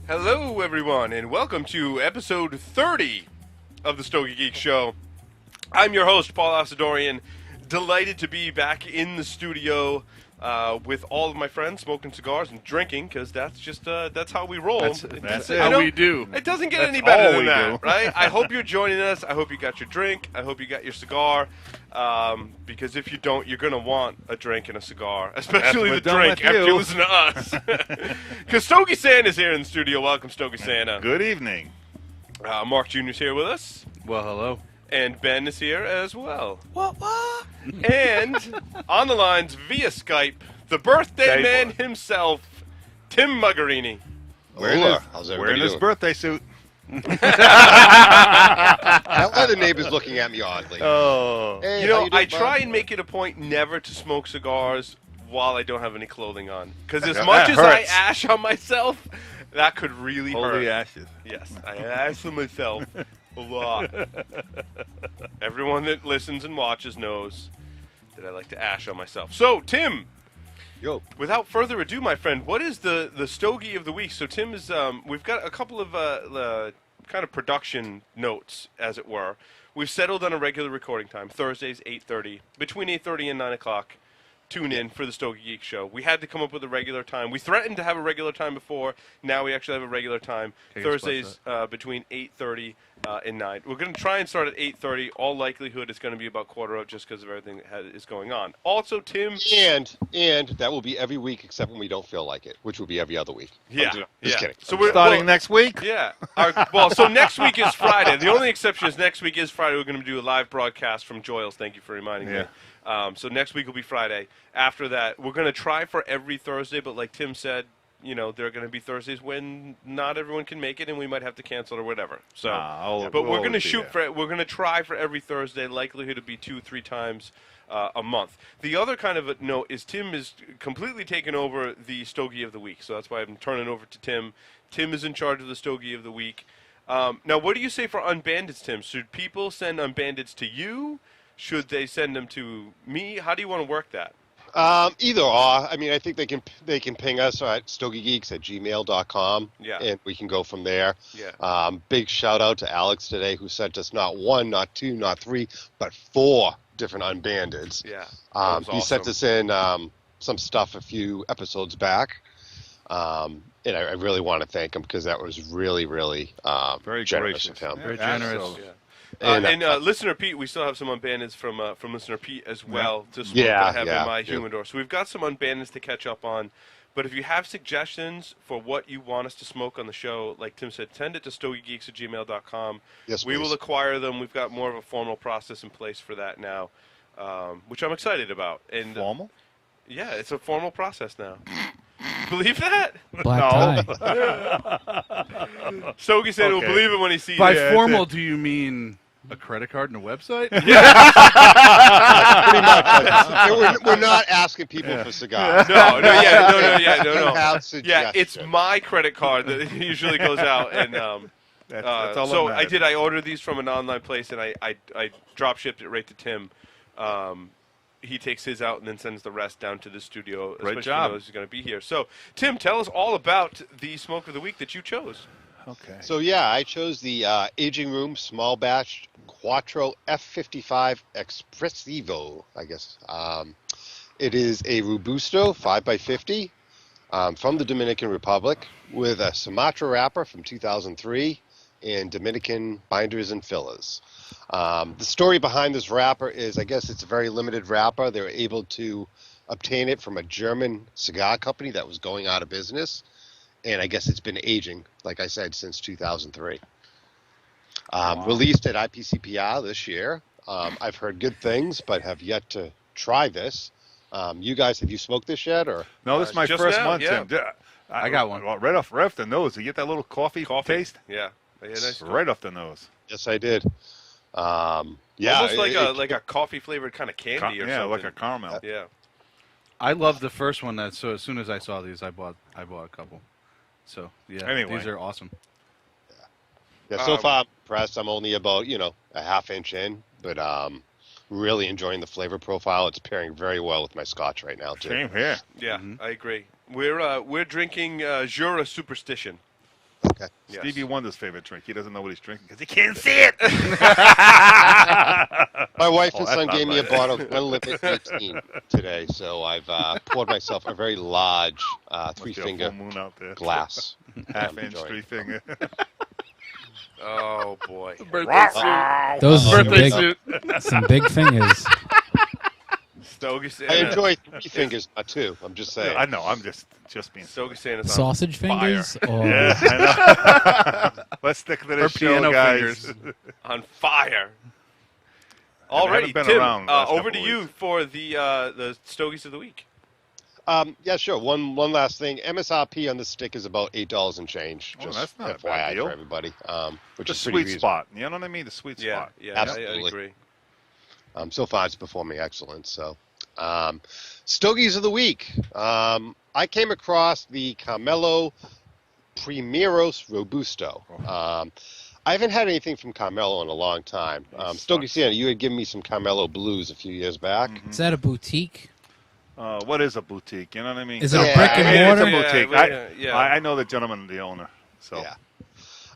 Hello, everyone, and welcome to episode 30 of the Stogie Geeks Show. I'm your host, Paul Asadorian. Delighted to be back in the studio with all of my friends, smoking cigars and drinking, because that's just that's how we roll. That's how we do. It doesn't get That's any better all than we that, do. right? I hope you're joining us. I hope you got your drink. I hope you got your cigar. Because if you don't, you're going to want a drink and a cigar, especially the drink after you listen to us. Because Stogie Santa's here in the studio. Welcome, Stogie Santa. Good evening. Mark Jr.'s here with us. Well, hello. And Ben is here as well. What? And on the lines via Skype, the birthday man himself, Tim Muggerini. Wearing his birthday suit. Other neighbors looking at me oddly. Oh. Hey, You know, how doing, I try bud? and make it a point never to smoke cigars while I don't have any clothing on. Because as That much as I hurts. ash on myself, that could really Holy hurt. ashes. Yes, I ash on myself a lot. Everyone that listens and watches knows that I like to ash on myself. So, Tim, Yo. without further ado, my friend, what is the Stogie of the week? So, Tim is, we've got a couple of kind of production notes, as it were. We've settled on a regular recording time, Thursdays, 8:30, between 8:30 and 9 o'clock. Tune in for the Stogie Geeks Show. We had to come up with a regular time. We threatened to have a regular time before. Now we actually have a regular time. Okay, Thursdays between 8:30 and 9. We're going to try and start at 8:30. All likelihood it's going to be about Quattro just because of everything that is going on. Also, Tim. And that will be every week except when we don't feel like it, which will be every other week. Yeah, Just kidding. So we're Starting next week? Yeah. So next week is Friday. The only exception is next week is Friday. We're going to do a live broadcast from Joyles. Thank you for reminding me. So next week will be Friday. After that, we're going to try for every Thursday, but like Tim said, you know, there are going to be Thursdays when not everyone can make it, and we might have to cancel or whatever. So, but we're going to shoot for it. We're going to try for every Thursday. Likelihood to be 2-3 times a month. The other kind of a note is Tim is completely taken over the Stogie of the week, so that's why I'm turning over to Tim. Tim is in charge of the Stogie of the week. Now, what do you say for unbandeds, Tim? Should people send unbandeds to you? Should they send them to me? How do you want to work that? Either or. I mean, I think they can ping us at stogiegeeks@gmail.com, and we can go from there. Yeah. Big shout out to Alex today, who sent us not one, not two, not three, but 4 different unbandeds. Yeah. He sent us in some stuff a few episodes back, and I really want to thank him because that was really, really Very generous gracious. of him. Very generous. Yeah. And, Listener Pete, we still have some unbandeds from Listener Pete as well to smoke Yeah, that I have in my yeah. humidor. So we've got some unbandeds to catch up on. But if you have suggestions for what you want us to smoke on the show, like Tim said, send it to stogiegeeks@gmail.com. Yes, we please. will acquire them. We've got more of a formal process in place for that now, which I'm excited about. And Formal? yeah, it's a formal process now. Believe that? Black tie. Stogie said he'll Okay. believe it when he sees By it. Yeah, formal, do you mean a credit card and a website? pretty much. And we're not asking people for cigars. No. We have Yeah, suggestions. it's my credit card that usually goes out, and That's all so that I matters. did. I ordered these from an online place, and I drop shipped it right to Tim. He takes his out and then sends the rest down to the studio. Great especially job. for those who's going to be here. So, Tim, tell us all about the smoke of the week that you chose. Okay. So yeah, I chose the Aging Room Small Batch Quattro F55 Espressivo, I guess. It is a Robusto 5x50 from the Dominican Republic with a Sumatra wrapper from 2003 and Dominican binders and fillers. The story behind this wrapper is, I guess it's a very limited wrapper. They were able to obtain it from a German cigar company that was going out of business. And I guess it's been aging, like I said, since 2003. Released at IPCPR this year. I've heard good things, but have yet to try this. You guys, have you smoked this yet? Or No, this is my just first now, one, yeah. Tim. I got one. Well, right off the nose. You get that little coffee taste? Yeah. Nice. Right off the nose. Yes, I did. Yeah, Almost like a coffee flavored kind of candy or yeah, something. like a caramel. Yeah. I love the first one. So as soon as I saw these, I bought a couple. So yeah, Anyway. these are awesome. Yeah, so far I'm impressed. I'm only about, a half inch in, but really enjoying the flavor profile. It's pairing very well with my scotch right now, too. Same here. Yeah, I agree. We're drinking Jura Superstition. Okay. Yes. Stevie Wonder's favorite drink. He doesn't know what he's drinking because he can't see it. My wife and that's son not gave me a right. bottle of Glenlivet 18 today, so I've poured myself a very large Must be a three-finger full moon out there. glass. Half-inch, enjoying. three-finger. Oh boy. Birthday suit. Those are Birthday no. suit. some big fingers. Stogie I Santa. enjoy three fingers, not two. I'm just saying. I know. I'm just being. Stogie Santa's on Sausage fingers? Or Yeah, I know. Let's stick to Or this show, piano guys. fingers. on fire. haven't Alrighty, been Tim. around the last Over to couple you weeks. for the Stogies of the week. Yeah, sure. One last thing. MSRP on the stick is about $8 and change. Oh, Just that's not a FYI bad deal. for everybody. Which The is sweet pretty reasonable. spot. You know what I mean? The sweet Yeah, spot. yeah, I Absolutely. agree. So far, it's performing excellent. So, Stogies of the week. I came across the Carmelo Primeros Robusto. I haven't had anything from Carmelo in a long time. Stogie Santa, you had given me some Carmelo Blues a few years back. is that a boutique? What is a boutique? You know what I mean? Is it Yeah, a brick and I mean, it's a mortar? boutique. Yeah. I know the gentleman, the owner. So Yeah.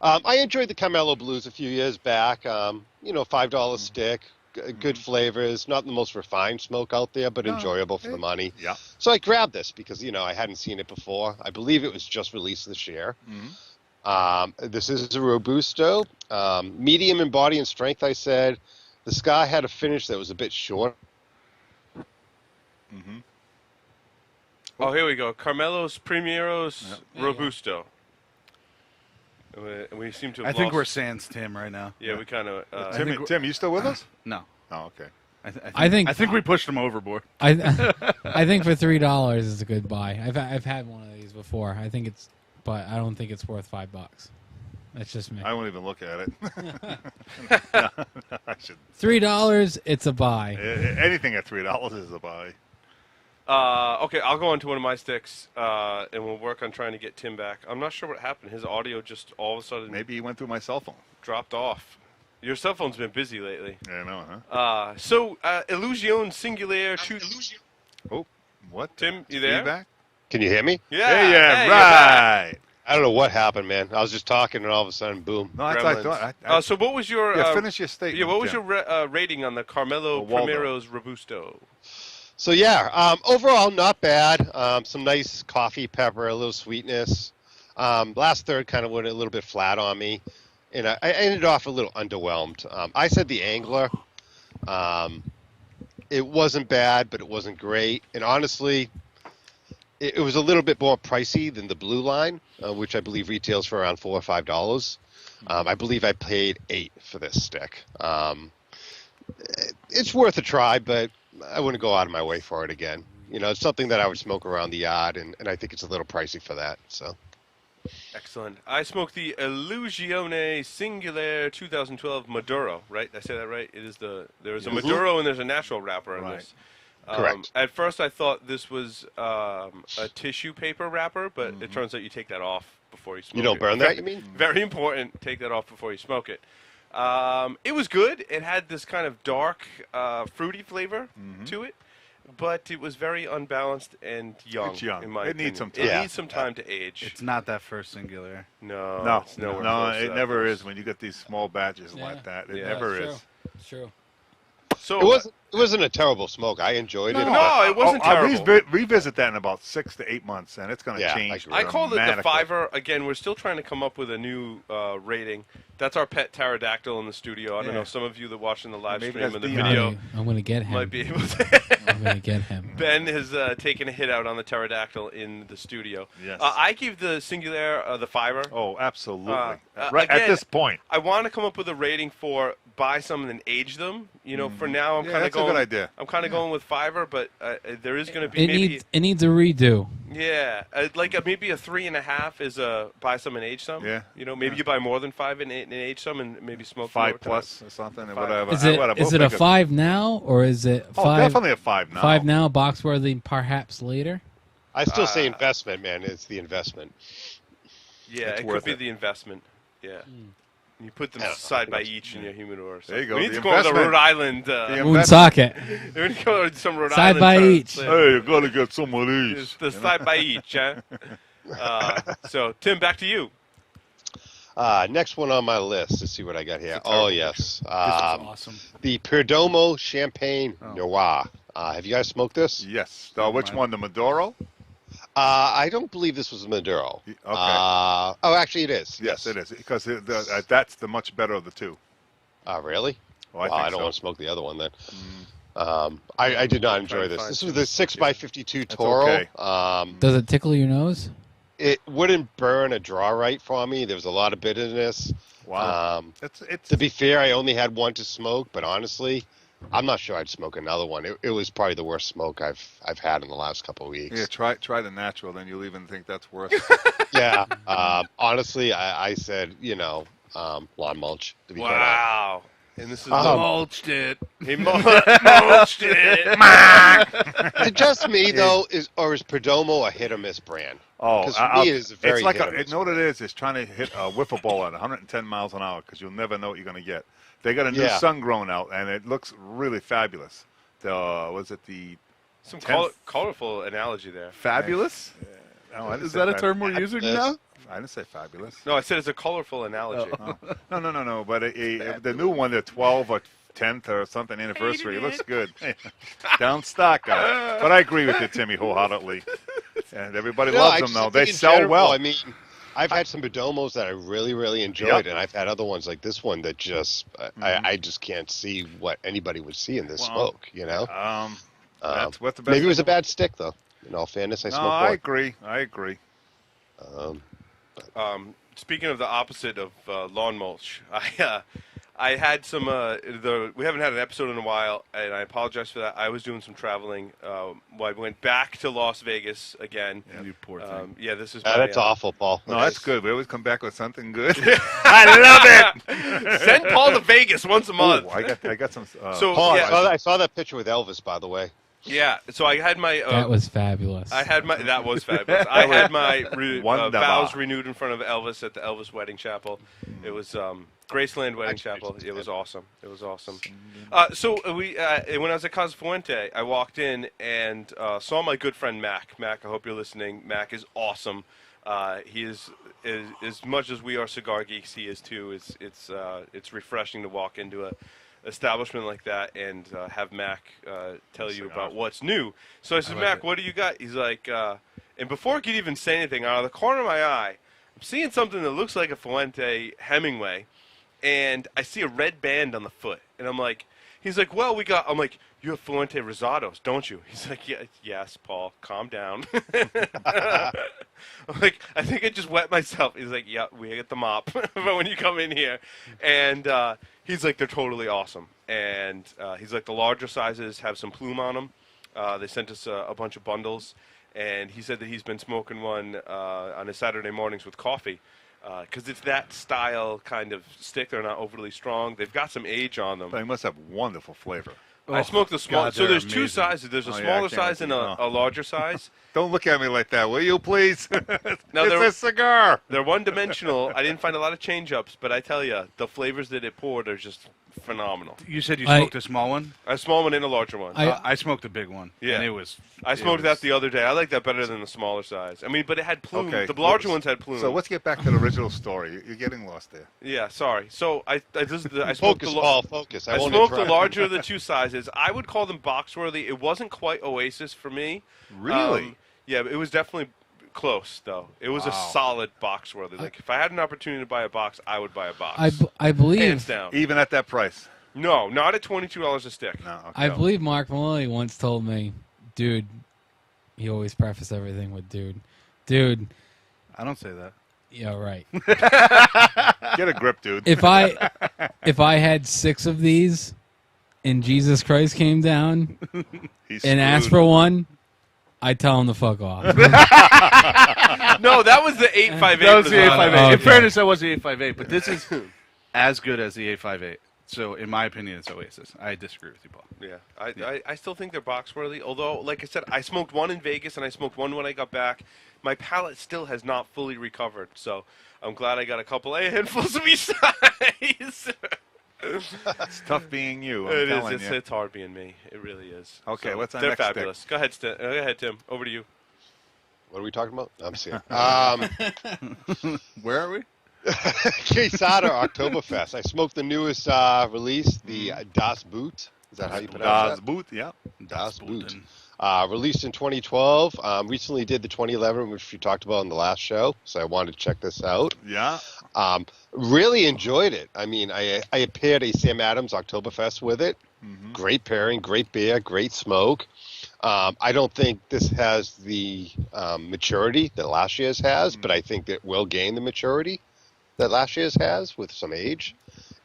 I enjoyed the Carmelo Blues a few years back. $5 stick, good flavors, not the most refined smoke out there, but enjoyable for the money. yeah. So I grabbed this because, I hadn't seen it before. I believe it was just released this year. This is a Robusto, medium in body and strength, I said. The Sky had a finish that was a bit short. Oh, here we go. Carmelo's Primeros Robusto. We seem to have I think lost- we're sans Tim right now. Yeah, we kind of... Tim, you still with us? No. Oh, okay. I think we pushed him overboard. I think for $3 is a good buy. I've had one of these before. But I don't think it's worth $5. That's just me. I won't even look at it. I should. $3, it's a buy. Anything at $3 is a buy. okay, I'll go on to one of my sticks, and we'll work on trying to get Tim back. I'm not sure what happened. His audio just all of a sudden Maybe he went through my cell phone. dropped off. Your cell phone's been busy lately. Yeah, I know, huh? So, Illusion Singulier... Oh, what? Tim, you there? Feedback? Can you hear me? Yeah, Hey, hey, you're back. right. I don't know what happened, man. I was just talking, and all of a sudden, boom. No, that's what I Gremlins. thought. So what was your... Finish your statement. Yeah, what was Tim. your rating on the Carmelo Waldo. Primeros Robusto? So yeah, overall not bad. Some nice coffee pepper, a little sweetness. Last third kind of went a little bit flat on me, and I ended off a little underwhelmed. I said the Angler. It wasn't bad, but it wasn't great. And honestly, it was a little bit more pricey than the Blue Line, which I believe retails for around $4 or $5. I believe I paid $8 for this stick. It's worth a try, but I wouldn't go out of my way for it again. It's something that I would smoke around the yard, and I think it's a little pricey for that. So, Excellent. I smoked the Illusione Singulier 2012 Maduro, right? Did I say that right? There's a Maduro and there's a natural wrapper in Right. this. Correct. At first I thought this was a tissue paper wrapper, but it turns out you take that off before you smoke it. you don't burn that, you mean? Very important. Take that off before you smoke it. It was good. It had this kind of dark, fruity flavor to it, but it was very unbalanced and young. It's young. In my It needs opinion. some time. It needs some time to age. It's not that first singular. No, No, it's nowhere no, close to it that never first. is when you get these small batches Yeah. like that. It Yeah. never True. is. It's true. So It wasn't a terrible smoke. I enjoyed it. No, it wasn't I'll terrible. revisit that in about 6 to 8 months, and it's going to Yeah, I change. agree. I called it the dramatically. fiver. Again, we're still trying to come up with a new rating. That's our pet pterodactyl in the studio. I don't Yeah. know. Some of you that watching the live Maybe stream that's and the Dion. video I'm gonna get him. might be able to. I'm gonna get him. Ben has taken a hit out on the pterodactyl in the studio. Yes. I give the Singulier the fiver. Oh, absolutely. again, Right at this point. I want to come up with a rating for buy some and then age them. For now, I'm Yeah, kind of that's a going. good idea. I'm kind of going with fiver, but there is going to be It maybe. needs a redo. Yeah, maybe a 3.5 is a buy some and age some. Yeah. Maybe you buy more than 5 and age some, and maybe smoke them 5 over time. plus or something, or Five. whatever. Is it Whatever. is We'll it a figure- 5 now or is it Oh, 5? definitely a 5 now. 5 now, box worthy perhaps later. I still say investment, man. It's the investment. Yeah, It's it could worth be it. the investment. Yeah. You put them I don't know. side by each in your humidor. So There you go, We need the to go with a investment. Rhode Island. The Moon socket. We need to go with some Rhode Side Island by terms. each. Yeah. Hey, you got to get some of It's these. the side by each, huh? So, Tim, back to you. Next one on my list. Let's see what I got here. It's a terrible Oh, yes. This is awesome. The Perdomo Champagne Noir. Have you guys smoked this? Yes. Which one? The Maduro? I don't believe this was Maduro. Okay. Oh, actually, it is. Yes, it is. Because that's the much better of the two. Really? Well, I Well, think I don't so. want to smoke the other one then. I did not enjoy this. This was the 6x52 Toro. okay. Does it tickle your nose? It wouldn't burn a draw right for me. There was a lot of bitterness. Wow. It's To be fair, I only had one to smoke, but honestly, I'm not sure I'd smoke another one. It was probably the worst smoke I've had in the last couple of weeks. yeah. Try the natural, then you'll even think that's worse. Yeah. Honestly, I said, lawn mulch. To be quite honest. Wow. And this is Mulched it. he mulched it. Is it just me though, is Perdomo a hit or miss brand? Oh, Because for me, it's very it's like hit or miss. you know what it is? It's trying to hit a wiffle ball at 110 miles an hour because you'll never know what you're going to get. They got a new Yeah. sun growing out, and it looks really fabulous. Was it the Some Tenth- colorful analogy there. fabulous? No, I didn't Is say that a fab- term we're using Yes. now? I didn't say fabulous. No, I said it's a colorful analogy. No. But the new one, the 12th or 10th or something anniversary, it looks good. Down stock, guys. But I agree with you, Timmy, wholeheartedly. And everybody No, loves I them, just though. think They in sell general, well. I mean, I've had some Perdomos that I really, really enjoyed, Yep. and I've had other ones like this one that just I just can't see what anybody would see in this Well, smoke. That's what the best. Maybe it was a bad stick, though. In all fairness, I No, smoked I one. agree. I agree. Speaking of the opposite of lawn mulch, I had some. We haven't had an episode in a while, and I apologize for that. I was doing some traveling. I went back to Las Vegas again. You poor thing. Yeah, this is. That's awful, Paul. No, that's good. We always come back with something good. I love it. Send Paul to Vegas once a month. Ooh, I got some. So Paul, yeah, I saw that picture with Elvis, by the way. yeah. So I had my. That was fabulous. That was fabulous. I had my Wonderful. vows renewed in front of Elvis at the Elvis Wedding Chapel. It was Graceland Wedding Chapel. It was awesome. It was awesome. So when I was at Casa Fuente, I walked in and saw my good friend Mac. Mac, I hope you're listening. Mac is awesome. He is as much as we are cigar geeks. He is too. It's refreshing to walk into a establishment like that and have Mac tell you about what's new. So I said, Mac, what do you got? He's like, and before I could even say anything, out of the corner of my eye, I'm seeing something that looks like a Fuente Hemingway, and I see a red band on the foot, and I'm like, he's like, well, I'm like, you have Fuente Rosados, don't you? He's like, yeah, yes, Paul, calm down. I'm like, I think I just wet myself. He's like, yeah, we get the mop but when you come in here. And he's like, they're totally awesome. And he's like, the larger sizes have some plume on them. They sent us a bunch of bundles. And he said that he's been smoking one on his Saturday mornings with coffee. Because it's that style kind of stick. They're not overly strong. They've got some age on them. They must have wonderful flavor. I smoked the small. God, So they're there's two amazing. sizes. There's a Oh, yeah, I smaller can't size and wait. a larger size. Don't look at me like that, will you, please? No, it's they're- a cigar. They're one-dimensional. I didn't find a lot of change-ups, but I tell you, the flavors that it poured are just phenomenal. You said you I- smoked a small one? A small one and a larger one. I smoked a big one. Yeah. And it was. I smoked that the other day. I like that better than the smaller size. I mean, but it had plume. Okay. The larger ones had plume. So let's get back to the original story. You're getting lost there. Yeah, sorry. So I smoked Focus, the Paul, focus. I won't smoked the interrupt. larger of the two sizes. I would call them box-worthy. It wasn't quite Oasis for me. Really? Yeah, it was definitely close, though. It was a Wow. solid box-worthy. Like, if I had an opportunity to buy a box, I would buy a box. I Hands believe down. Even at that price? No, not at $22 a stick. No. Okay. I believe Mark Maloney once told me, dude. He always prefaced everything with dude. I don't say that. Yeah, right. Get a grip, dude. If I had 6 of these, and Jesus Christ came down He's and asked screwed. for one, I'd tell him to fuck off. No, that was the 858. That was the 858. Oh, In okay. fairness, that was the 858, but this is as good as the 858. So, in my opinion, it's Oasis. I disagree with you, Paul. Yeah, I still think they're box-worthy. Although, like I said, I smoked one in Vegas and I smoked one when I got back. My palate still has not fully recovered, so I'm glad I got a couple of handfuls of each size. It's tough being you. I'm It is. telling you. It's hard being me. It really is. Okay, what's our they're next stick? fabulous. Go ahead, go ahead, Tim. Over to you. What are we talking about? I'm seeing. Where are we? Quesada Oktoberfest. I smoked the newest release, the Das Boot. Is that how you pronounce Das Boot, yeah. Das Boot. Bootin'. Released in 2012. Recently did the 2011, which we talked about in the last show. So I wanted to check this out. Yeah. Really enjoyed it. I mean, I paired a Sam Adams Oktoberfest with it. Mm-hmm. Great pairing, great beer, great smoke. I don't think this has the maturity that last year's has, but I think it will gain the maturity that last year's has with some age,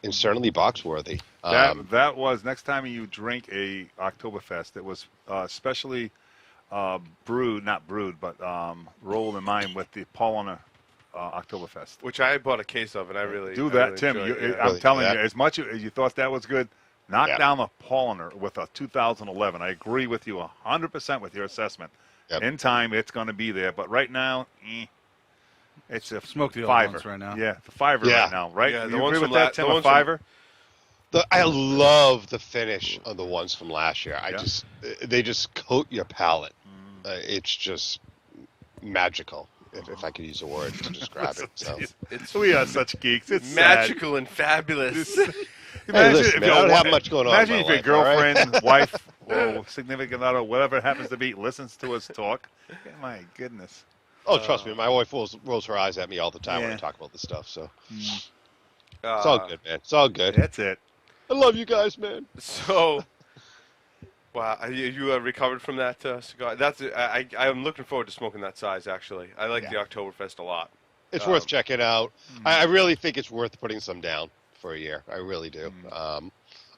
and certainly box worthy. That was, next time you drink a Oktoberfest, it was specially rolled in mine with the Paulaner Oktoberfest. Which I bought a case of, and I really Do that, really Tim. enjoyed it, I'm Really, telling yeah. you, as much as you thought that was good, knock Yeah. down the Paulaner with a 2011. I agree with you 100% with your assessment. Yep. In time, it's going to be there, but right now, it's a Smoke the old fiver ones right now. Yeah, the fiver Yeah. right now, right? Yeah, the you ones agree from with that, la- Tim? the A ones from- fiver? I love the finish of the ones from last year. Yeah. They just coat your palate. It's just magical, if I could use a word to describe it. So. It's We are such geeks. It's magical and fabulous. Hey, listen, man, I don't have much going on in Imagine my if your life, all right? girlfriend, wife, or significant other, whatever it happens to be, listens to us talk. My goodness. Oh, trust me, my wife rolls her eyes at me all the time when I Yeah. talk about this stuff. So it's Uh, all good, man. It's all good. That's it. I love you guys, man. So, wow, you recovered from that cigar? I'm looking forward to smoking that size. Actually, I like the Oktoberfest a lot. It's worth checking out. I really think it's worth putting some down for a year. I really do.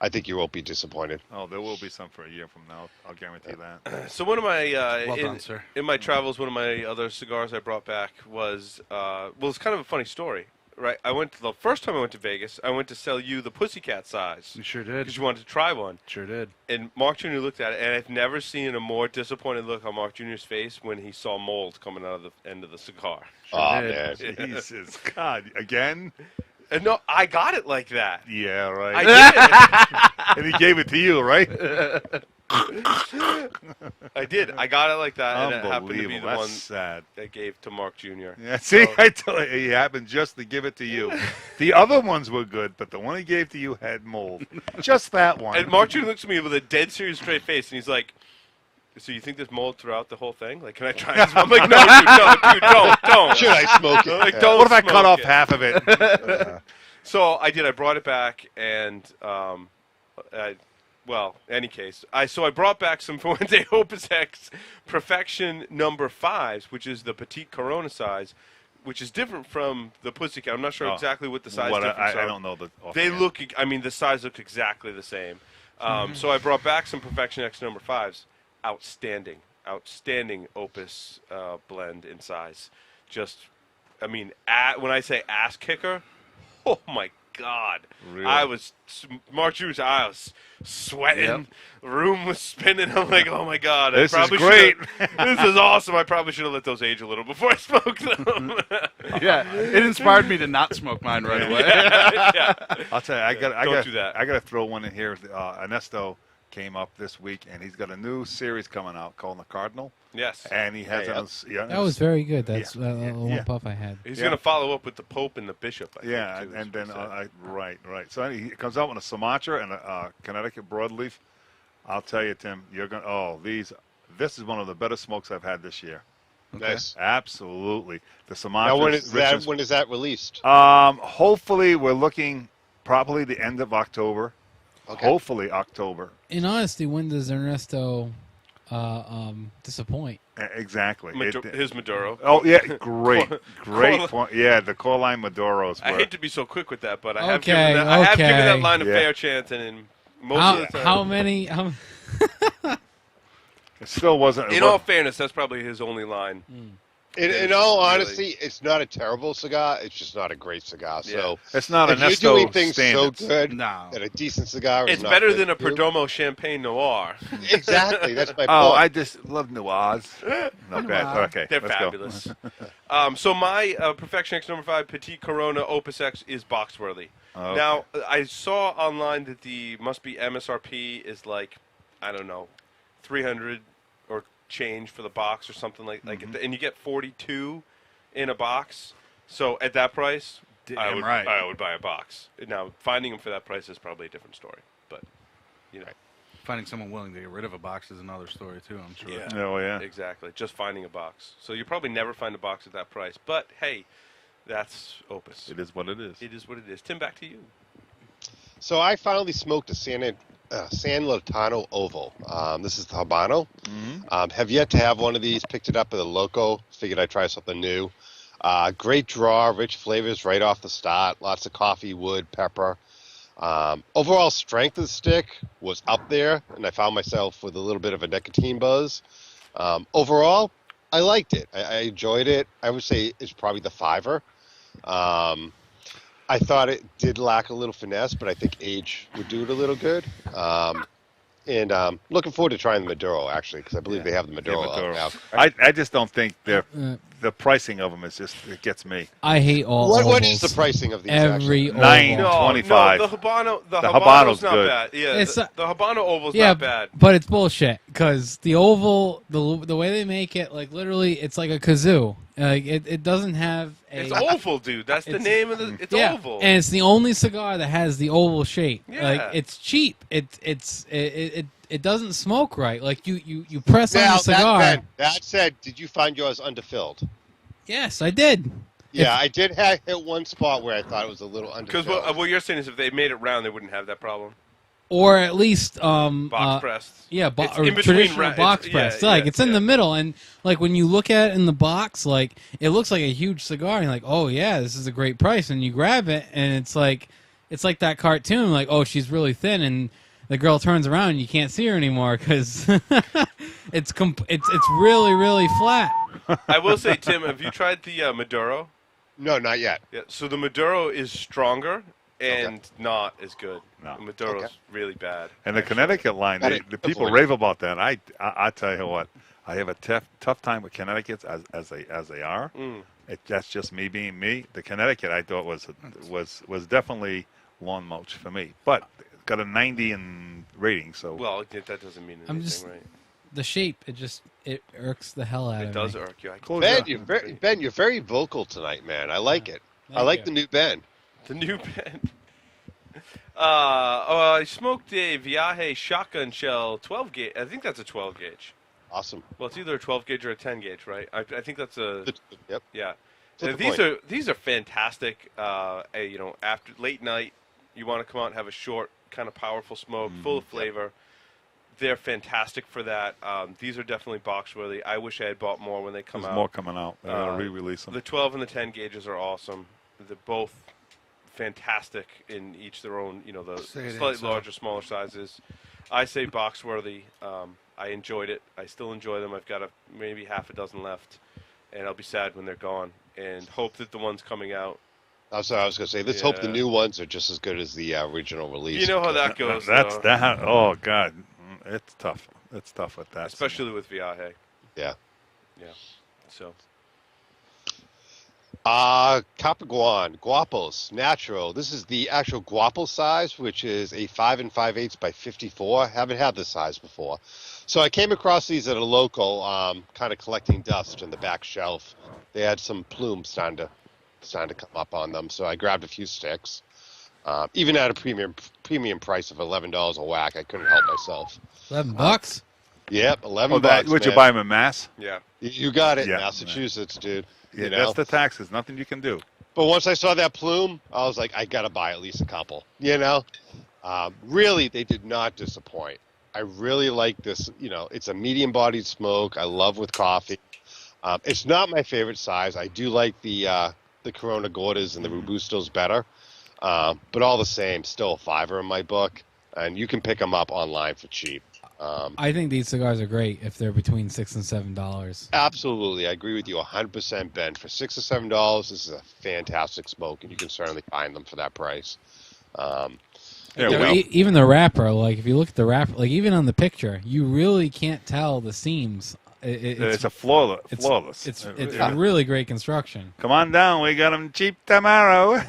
I think you won't be disappointed. Oh, there will be some for a year from now. I'll guarantee that. So one of my Well done, sir. in my travels, one of my other cigars I brought back was it's kind of a funny story. Right, the first time I went to Vegas, I went to sell you the Pussycat size You sure because did. you wanted to try one. Sure did. And Mark Jr. looked at it, and I've never seen a more disappointed look on Mark Jr.'s face when he saw mold coming out of the end of the cigar. Oh, did. man. Jesus, God, again? And no, I got it like that. Yeah, right. I And he gave it to you, right? did. I did. I got it like that, and it happened to be Unbelievable. the That's one sad. I gave to Mark Jr. Yeah, see, So- I tell you, he happened just to give it to you. The other ones were good, but the one he gave to you had mold. Just that one. And Mark Jr. looks at me with a dead serious straight face, and he's like, "So you think there's mold throughout the whole thing? Like, can I try this?" I'm like, "No, dude, don't." Should I smoke it? Like, don't What if I smoke cut off it. half of it? So I did. I brought it back, and any case, I brought back some Fuente Opus X Perfection number 5s, which is the Petite Corona size, which is different from the Pussycat. I'm not sure Oh, exactly what the size What, difference I are. don't know the. They offhand. look. I mean, the size looks exactly the same. So I brought back some Perfection X number 5s. Outstanding Opus blend in size. Just, I mean, when I say ass kicker, oh my God! Really? I was sweating. Yep. The room was spinning. I'm like, oh my God! This I is probably great. this is awesome. I probably should have let those age a little before I smoked them. Yeah, it inspired me to not smoke mine right away. Yeah. I'll tell you, Don't do that. I got to throw one in here. Ernesto came up this week, and he's got a new series coming out called The Cardinal, Yes. and he has That was very good. That's Yeah, one yeah. puff I had. He's Yeah. going to follow up with the Pope and the Bishop. I think, Yeah, too, and is then what he said. right. So he comes out with a Sumatra and a Connecticut broadleaf. I'll tell you, Tim, you're gonna. Oh, this is one of the better smokes I've had this year. Nice. Absolutely, the Sumatra. Now, when is that released? Hopefully, we're looking probably the end of October. Okay. Hopefully, October. In honesty, when does Ernesto disappoint? Exactly. His Maduro. Oh yeah, great point. Yeah, the core line Maduros. I were- hate to be so quick with that, but I have Okay, given that okay. line a Yeah. fair chance, and in most of the time, How many? It still wasn't. in all fairness, that's probably his only line. In all honesty, it's not a terrible cigar. It's just not a great cigar. So it's not if you're Ernesto doing things standards. so good No. that a decent cigar is It's not better good than a to do- Perdomo Champagne Noir. Exactly. That's my Oh, point. I just love noirs. Not bad. Okay, They're let's go. fabulous. So my Perfection X number 5 Petite Corona Opus X is box worthy. Okay. Now I saw online that the must be MSRP is like, I don't know, 300 or change for the box or something like Mm-hmm. and you get 42 in a box. So at that price, Damn right. I would buy a box. Now, finding them for that price is probably a different story. But, you know. Finding someone willing to get rid of a box is another story too, I'm sure. Yeah. Oh, yeah. Exactly. Just finding a box. So you probably never find a box at that price. But, hey, that's Opus. It is what it is. It is what it is. Tim, back to you. So I finally smoked a San Lotano Oval. This is the Habano. Have yet to have one of these. Picked it up at the Loco. Figured I'd try something new. Great draw, rich flavors right off the start. Lots of coffee, wood, pepper. Overall strength of the stick was up there, and I found myself with a little bit of a nicotine buzz. Overall, I liked it. I enjoyed it. I would say it's probably the fiver. I thought it did lack a little finesse, but I think age would do it a little good. And looking forward to trying the Maduro, actually, because I believe they have the Maduro out now. I just don't think the pricing of them is just, it gets me. I hate all What ovals. is the pricing of these? Every actually? Nine. oval. 25. No, the Habano's Habano's not good. bad. Yeah, It's the Habano Oval's Yeah, not bad. but it's bullshit because the oval, the way they make it, like literally, it's like a kazoo. Like it doesn't have a. It's oval, dude. That's the It's- name of the. It's yeah, oval. and it's the only cigar that has the oval shape. Yeah. Like it's cheap. It doesn't smoke right. Like you press on Now, the cigar. that said, did you find yours underfilled? Yes, I did. Yeah, I did hit one spot where I thought it was a little Because underfilled. what you're saying is if they made it round, they wouldn't have that problem. Or at least Box pressed. Yeah, It's or in between traditional box press. Like it's in the middle, and like when you look at it in the box, like it looks like a huge cigar. And you're like, oh yeah, this is a great price, and you grab it, and it's like that cartoon, like oh she's really thin, and the girl turns around and you can't see her anymore because it's really flat. I will say, Tim, have you tried the Maduro? No, not yet. Yeah. So the Maduro is stronger and not as good. No. The Maduro's Okay. really bad. And the Connecticut line, the people rave about that. I tell you what, I have a tough time with Connecticut's as they are. That's just me being me. The Connecticut I thought was definitely lawn mulch for me, but got a 90 in rating. So Well, that doesn't mean anything, right? The shape, it irks the hell out of me. It does irk you. Ben, you're very vocal tonight, man. I like it. I Thank like you. the new Ben. The new pen. I smoked a Viaje shotgun shell 12 gauge. I think that's a 12 gauge. Awesome. Well, it's either a 12 gauge or a 10 gauge, right? I think that's a Yep. yeah. Flip the These point. are fantastic. After late night, you want to come out and have a short, kind of powerful smoke, full of flavor. They're fantastic for that. These are definitely box worthy. I wish I had bought more when they come there's out. more coming out. They're gonna re-release them. The 12 and the 10 gauges are awesome. They're both fantastic in each their own, the Say it slightly ain't so. larger, smaller sizes. I say box worthy. I enjoyed it. I still enjoy them. I've got maybe half a dozen left, and I'll be sad when they're gone. And hope that the ones coming out. I was going to say, let's hope the Yeah. new ones are just as good as the original release. You know how that goes. That's though. that. Oh God, it's tough. It's tough with that. Especially with Viaje. Yeah. Yeah. So. Capaguan, Guapos Natural. This is the actual Guapo size, which is a 5 5/8 by 54. Haven't had this size before. So I came across these at a local, kind of collecting dust in the back shelf. They had some plumes starting to come up on them, so I grabbed a few sticks. Even at a premium price of $11 a whack, I couldn't help myself. $11. Yep, 11 Oh, bucks. would you man. buy them in mass? Yeah. You got it, Yeah. Massachusetts, dude. Yeah, You know? that's the taxes. Nothing you can do. But once I saw that plume, I was like, I gotta buy at least a couple. Really, they did not disappoint. I really like this. It's a medium-bodied smoke. I love with coffee. It's not my favorite size. I do like the Corona Gordas and the Robustos better. But all the same, still a $5 in my book. And you can pick them up online for cheap. I think these cigars are great if they're between $6 and $7. Absolutely. I agree with you 100%, Ben. For $6 or $7, this is a fantastic smoke, and you can certainly find them for that price. Even the wrapper, like if you look at the wrapper, like even on the picture, you really can't tell the seams. It's a flawless. It's really great construction. Come on down. We got them cheap tomorrow.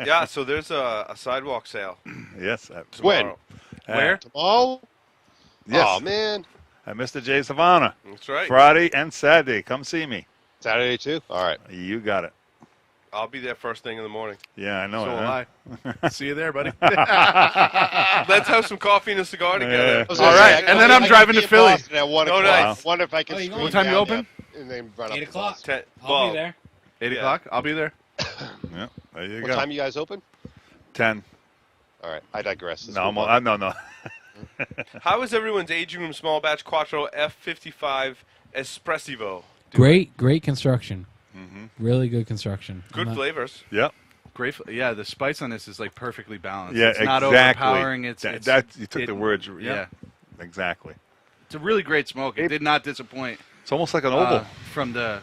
Yeah, so there's a sidewalk sale Yes. tomorrow. Where? Tomorrow? Yes. Oh, man. At Mr. J. Savannah. That's right. Friday and Saturday. Come see me. Saturday, too? All right. You got it. I'll be there first thing in the morning. Yeah, I know. So huh? will I. See you there, buddy. Let's have some coffee and a cigar together. All right, and then I'm driving to Philly. At 1 Oh, o'clock. nice. I wonder if I can Oh, you swing going? What time you down open? there and then run up 8 to o'clock. Boston. I'll be there. 8 Yeah. o'clock. I'll be there. Yeah, there you What go. time you guys open? 10. All right, I digress. This No, will no. How is everyone's aging room small batch Quattro F55 Espressivo? Great construction. Mm-hmm. Really good construction. Good flavors. Yep. Great. Yeah, the spice on this is like perfectly balanced. Yeah, it's not exactly. overpowering. It's you took the words. Yeah, exactly. It's a really great smoke. It did not disappoint. It's almost like an oval. From the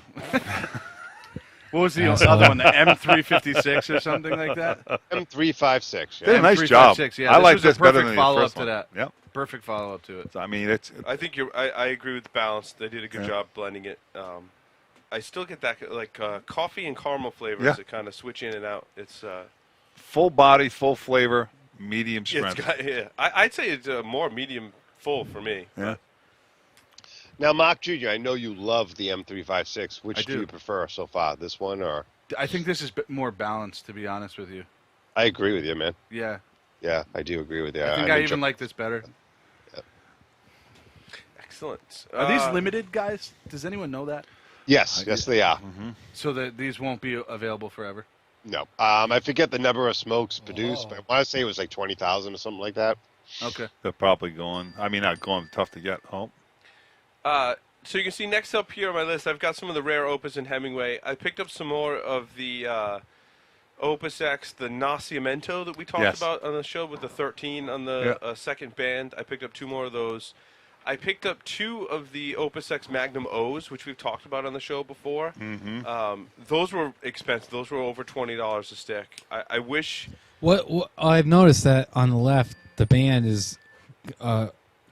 what was the other one? The M356 or something like that. M356. Did a Yeah. nice M356, job. yeah, I this like was a this better perfect than the follow-up first to one. that. Yep. Perfect follow up to it. So, I mean, it's I think I agree with the balance. They did a good Yeah. job blending it. I still get that like coffee and caramel flavors Yeah. that kind of switch in and out. It's full body, full flavor, medium yeah, strength. I'd say it's more medium full for me. Yeah. Now, Mark Jr., I know you love the M356. Which I do do. you prefer so far? This one or? I think this is more balanced, to be honest with you. I agree with you, man. Yeah, Yeah, I do agree with you. I think I even like this better. Excellent. Are these limited, guys? Does anyone know that? Yes, yes, they are. So that these won't be available forever? No, I forget the number of smokes produced, but I want to say it was like 20,000 or something like that. Okay. They're probably going. I mean, not going. Tough to get home. So you can see next up here on my list, I've got some of the rare Opus and Hemingway. I picked up some more of the Opus X, the Nascimento that we talked Yes. about on the show with the 13 on the second band. I picked up 2 more of those. I picked up 2 of the Opus X Magnum O's, which we've talked about on the show before. Mm-hmm. Those were expensive. Those were over $20 a stick. I wish... What I've noticed that on the left, the band is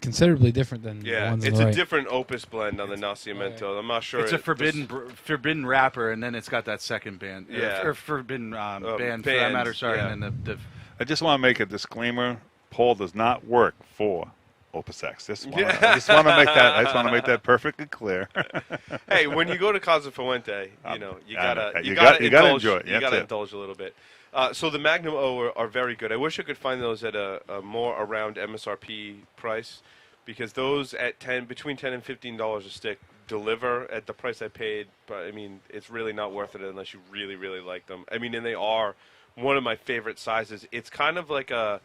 considerably different than the Yeah, ones on it's the a right. different Opus blend on the Nascimento. I'm not sure. It's a forbidden wrapper, and then it's got that second band. Yeah. Or forbidden band, for that band, matter. Sorry. yeah. And then the I just want to make a disclaimer. Paul does not work for Opus X. I just want to make that perfectly clear. Hey, when you go to Casa Fuente, you gotta enjoy it. You That's gotta it. indulge a little bit. So the Magnum O are very good. I wish I could find those at a more around MSRP price, because those at between $10 and $15 a stick deliver at the price I paid. But I mean, it's really not worth it unless you really, really like them. I mean, and they are one of my favorite sizes. It's kind of like a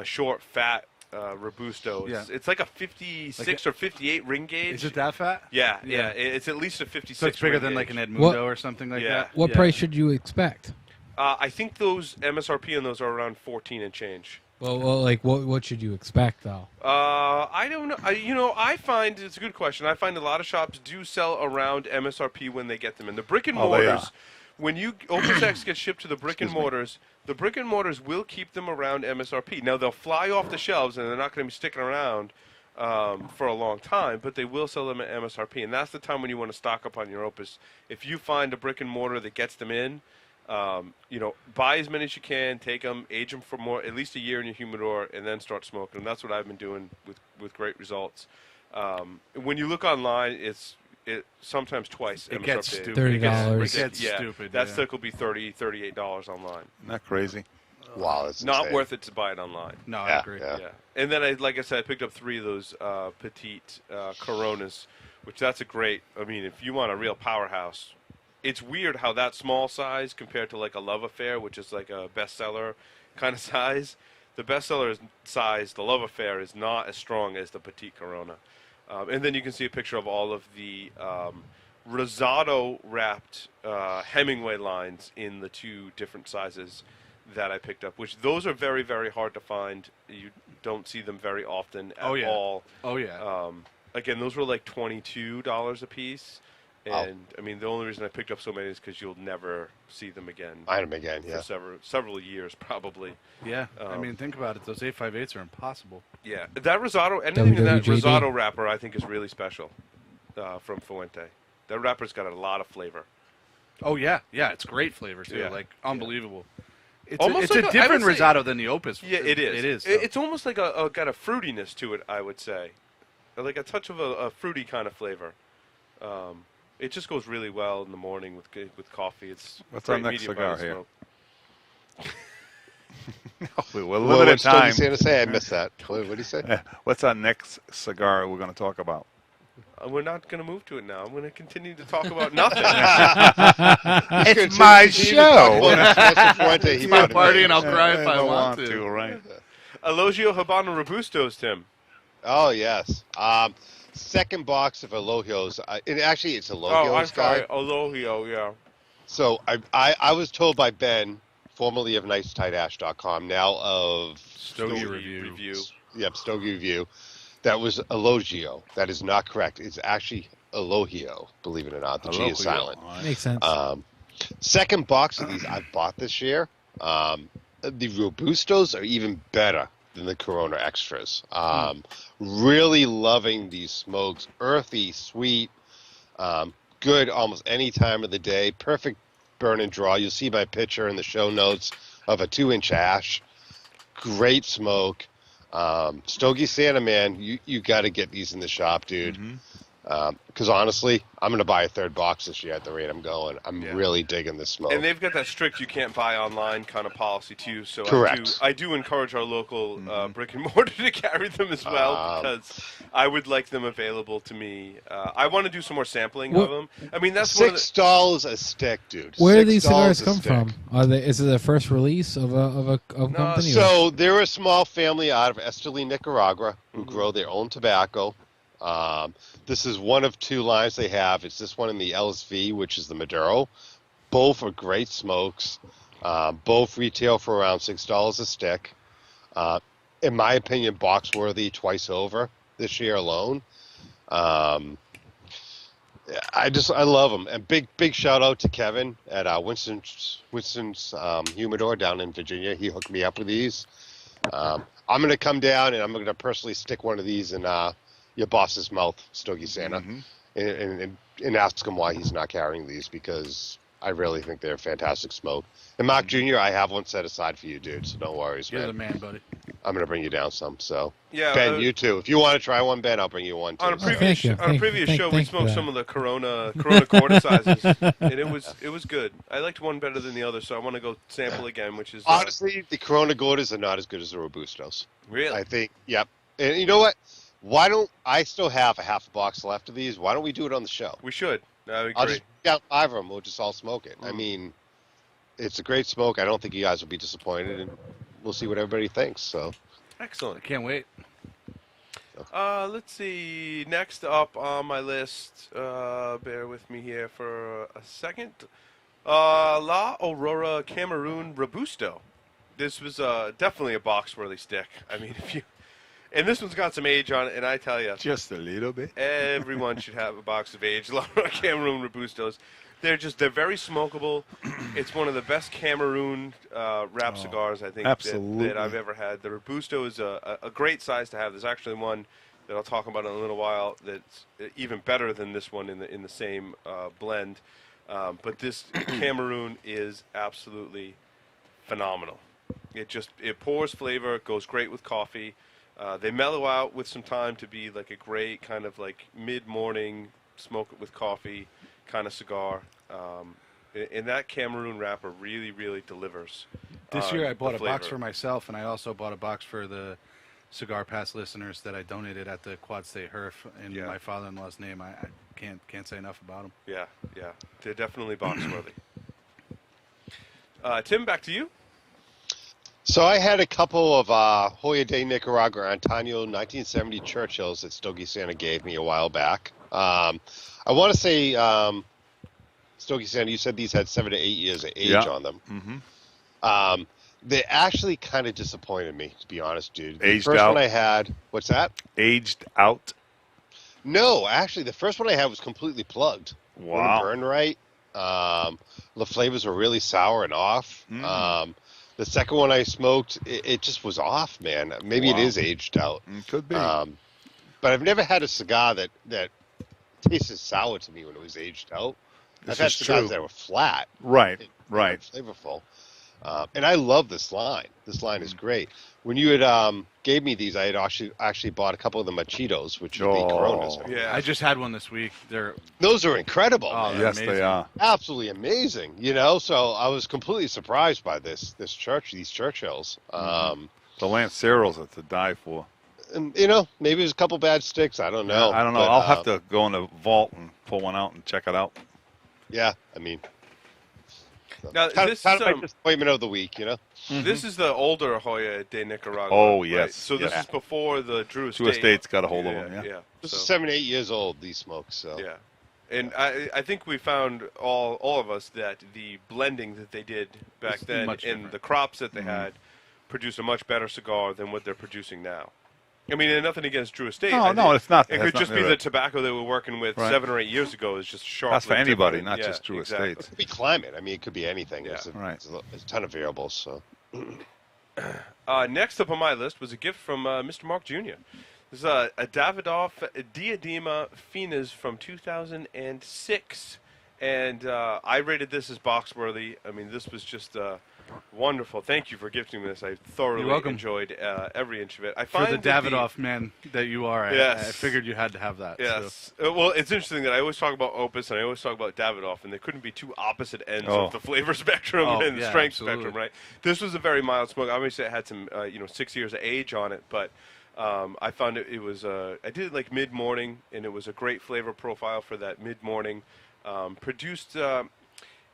short, fat Robusto. It's like a 56 or 58 ring gauge. is it that fat? Yeah. It's at least a 56. So it's bigger ring than gauge. like an Edmundo What- or something like Yeah. that. What price should you expect? I think those MSRP on those are around 14 and change. Well, like what should you expect though? I don't know. I find it's a good question. I find a lot of shops do sell around MSRP when they get them. And the brick and Oh, they mortars, are. when Opus X gets shipped to the brick and Excuse me. mortars, the brick and mortars will keep them around MSRP. Now they'll fly off the shelves and they're not going to be sticking around for a long time, but they will sell them at MSRP. And that's the time when you want to stock up on your Opus. If you find a brick and mortar that gets them in, buy as many as you can, take them, age them for at least a year in your humidor, and then start smoking. And that's what I've been doing with great results. When you look online, it sometimes twice It MSRP. gets stupid. $30. It gets stupid. That yeah. stick will be $30, $38 online. Isn't that crazy? Wow, that's Not insane. worth it to buy it online. No, I Yeah, agree. yeah. Yeah. And then, like I said, I picked up 3 of those Petite Coronas, which that's a great, if you want a real powerhouse. It's weird how that small size compared to like a Love Affair, which is like a bestseller kind of size. The bestseller size, the Love Affair, is not as strong as the Petite Corona. And then you can see a picture of all of the Rosado wrapped Hemingway lines in the 2 different sizes that I picked up, which those are very, very hard to find. You don't see them very often at all. Oh yeah. Again, those were like $22 a piece. Wow. And the only reason I picked up so many is because you'll never see them again. Find them again, yeah. For several years, probably. Yeah. I mean, think about it. Those 858s are impossible. Yeah. That Rosado, anything in that WWJD. Rosado wrapper, I think is really special from Fuente. That wrapper's got a lot of flavor. Oh yeah, yeah. It's great flavor too. Yeah. Like unbelievable. It's Almost a like I different would say- risotto than the Opus. Yeah, it is. It is. It's almost like got a fruitiness to it, I would say. Like a touch of a fruity kind of flavor. It just goes really well in the morning with coffee. It's What's great our next medium cigar body here? smoke. We're Well, limited what Stogie time. Santa say? I missed that. What did he say? What's our next cigar we're going to talk about? We're not going to move to it now. I'm going to continue to talk about nothing. It's my show. It's my party, and I'll cry if I don't want to. right? Elogio Habano Robustos, Tim. Oh, yes. Second box of Alohios. And actually, it's Alohios. Oh, I'm sorry. Elogio, yeah. So I was told by Ben, formerly of NicetideAsh.com, now of Stogie Review. Yep, Stogie Review. That was Elogio. That is not correct. It's actually Elohio, believe it or not. The G is silent. Makes sense. Second box of these I bought this year. The Robustos are even better than the Corona Extras. Really loving these smokes. Earthy, sweet, good almost any time of the day. Perfect burn and draw. You'll see my picture in the show notes of a 2-inch ash. Great smoke. Stogie Santa, man, you got to get these in the shop, dude. Because honestly, I'm going to buy a third box this year at the rate I'm going. I'm really digging this smoke. And they've got that strict you can't buy online kind of policy too. So Correct. I do encourage our local brick and mortar to carry them as well because I would like them available to me. I want to do some more sampling of them. I mean, that's $6 a stick, dude. Where do these cigars $6 a come stick. from? Is it the first release of a company? So they're a small family out of Esteli, Nicaragua, who grow their own tobacco. This is one of two lines they have. It's this one in the LSV, which is the Maduro. Both are great smokes. Both retail for around $6 a stick. In my opinion, box worthy twice over this year alone. I love them. And big shout out to Kevin at Winston's Humidor down in Virginia. He hooked me up with these. I'm going to come down and I'm going to personally stick one of these in your boss's mouth, Stogie Santa, and ask him why he's not carrying these, because I really think they're a fantastic smoke. And Mark Jr., I have one set aside for you, dude, so don't worry, You're man. the man, buddy. I'm going to bring you down some, so. Yeah, Ben, you too. If you want to try one, Ben, I'll bring you one, too. On a So. previous show, we thank smoked you. some of the Corona quarter sizes, and it was good. I liked one better than the other, so I want to go sample again, which is... Honestly, the Corona Gordas are not as good as the Robustos. Really? I think, yep. And you know what? Why don't I still have a half a box left of these? Why don't we do it on the show? We should. That would be I'll great. just pick out 5 of them. We'll just all smoke it. I mean, it's a great smoke. I don't think you guys will be disappointed, and we'll see what everybody thinks. So, Excellent. I can't wait. Let's see. Next up on my list, bear with me here for a second. La Aurora Cameroon Robusto. This was definitely a box-worthy stick. I mean, and this one's got some age on it, and I tell you, Just a little bit. everyone should have a box of aged La Aurora Cameroon Robustos. They're very smokable. It's one of the best Cameroon wrap cigars I think that I've ever had. The Robusto is a great size to have. There's actually one that I'll talk about in a little while that's even better than this one in the same blend. But this Cameroon is absolutely phenomenal. It pours flavor. It goes great with coffee. They mellow out with some time to be like a great kind of like mid-morning smoke it with coffee kind of cigar. And that Cameroon wrapper really, really delivers. This year I bought the a box flavor. for myself, and I also bought a box for the Cigar Pass listeners that I donated at the Quad State Herf in my father-in-law's name. I can't say enough about them. Yeah. They're definitely box worthy. Tim, back to you. So I had a couple of Hoya de Nicaragua Antonio 1970 Churchills that Stogie Santa gave me a while back. I want to say, Stogie Santa, you said these had 7 to 8 years of age on them. They actually kind of disappointed me, to be honest, dude. The first one I had, what's that? Aged out. No, actually, the first one I had was completely plugged. Wow. Wouldn't burn right. The flavors were really sour and off. The second one I smoked, it just was off, man. Maybe it is aged out. Could be. But I've never had a cigar that tasted sour to me when it was aged out. I've had cigars that were flat. Right. Flavorful. And I love this line. This line is great. When you had gave me these, I had actually bought a couple of the Machitos, which are the Coronas. Yeah. I just had one this week. Those are incredible. Oh, man. Yes, amazing. they are. Absolutely amazing. So I was completely surprised by these Churchills. The Lanceros are to die for. And, maybe there's a couple bad sticks. I don't know. I don't know. But, I'll have to go in the vault and pull one out and check it out. Yeah, I mean, Now, kind this of is, my disappointment of the week. This is the older Hoya de Nicaragua. Oh, right? yes, So this yes. is before the Drew Estate. Drew Estate's got a hold of them, yeah. This So, is 7, 8 years old. These smokes. So yeah. And I think we found all of us that the blending that they did back It's then much and different. the crops that they had produced a much better cigar than what they're producing now. I mean, and nothing against Drew Estate. No, I no, think it's not. It That's could just not be right. the tobacco they were working with Right. 7 or 8 years ago is just sharply That's for anybody, different. not just Drew exactly. Estates. it could be climate. I mean, it could be anything. Yeah. Right. There's a ton of variables. So Next up on my list was a gift from Mr. Mark Jr. This is a Davidoff Diadema Finas from 2006. And I rated this as box worthy. I mean, this was just wonderful. Thank you for gifting me this. I thoroughly You're welcome. enjoyed every inch of it. I For find the that Davidoff man that you are, Yes. I figured you had to have that. Yes. So. Well, it's interesting that I always talk about Opus and I always talk about Davidoff, and they couldn't be two opposite ends Oh. of the flavor spectrum Oh, and the yeah, strength absolutely. spectrum, right? This was a very mild smoke. Obviously, it had some, 6 years of age on it, but I found it was, I did it like mid-morning, and it was a great flavor profile for that mid-morning. Produced,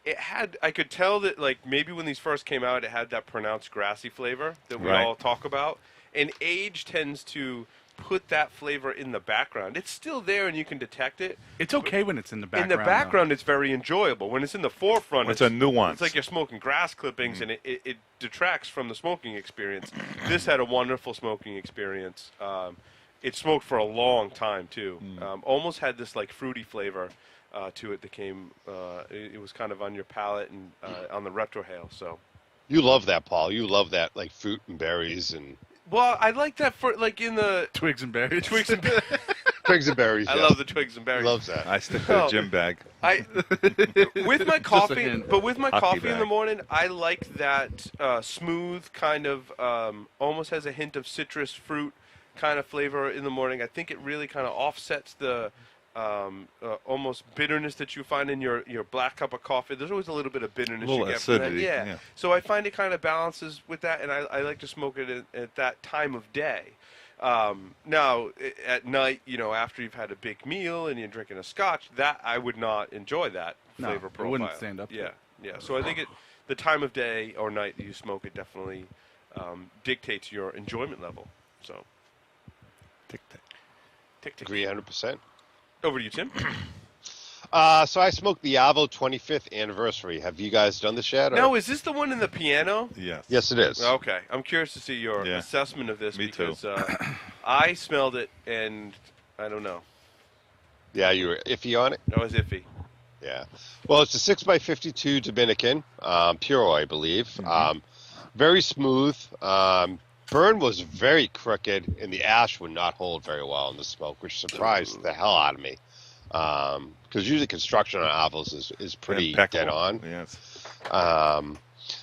it had, I could tell that like maybe when these first came out, it had that pronounced grassy flavor that we Right. all talk about. And age tends to put that flavor in the background. It's still there and you can detect it. It's okay when it's in the background. In the background, it's very enjoyable. When it's in the forefront, It's a nuance. It's like you're smoking grass clippings, and it detracts from the smoking experience. This had a wonderful smoking experience. It smoked for a long time too. Almost had this like fruity flavor to it that came. It was kind of on your palate and on the retrohale. So. you love that, Paul. You love that, like fruit and berries and Well, I like that for like in the Twigs and berries. twigs and. twigs and berries. I yes. love the twigs and berries. Loves that. I stick to the gym bag. I with my coffee, hint. but with my Hockey coffee in bag. the morning, I like that smooth kind of almost has a hint of citrus fruit kind of flavor in the morning. I think it really kind of offsets the almost bitterness that you find in your black cup of coffee. There's always a little bit of bitterness A little you get from that. acidity, Yeah. yeah. So I find it kind of balances with that, and I like to smoke it at that time of day. Now, at night, after you've had a big meal and you're drinking a scotch, that I would not enjoy that No, flavor it profile. wouldn't stand up to Yeah, it. yeah. So I think the time of day or night that you smoke it definitely dictates your enjoyment level. So, Tick, tick. tick, tick. Agree 100%. Over to you, Tim. So I smoked the Avo 25th anniversary. Have you guys done this yet? or- Now, is this the one in the piano? Yes. Yes, it is. Okay, I'm curious to see your Yeah. assessment of this Me too. because I smelled it and I don't know. Yeah, you were iffy on it. I was iffy. Yeah. Well, it's a 6x52 Dominican, Puro, I believe. Very smooth. Burn was very crooked, and the ash would not hold very well in the smoke, which surprised the hell out of me. Because usually construction on Avos is pretty Impeccable. dead on. Yes.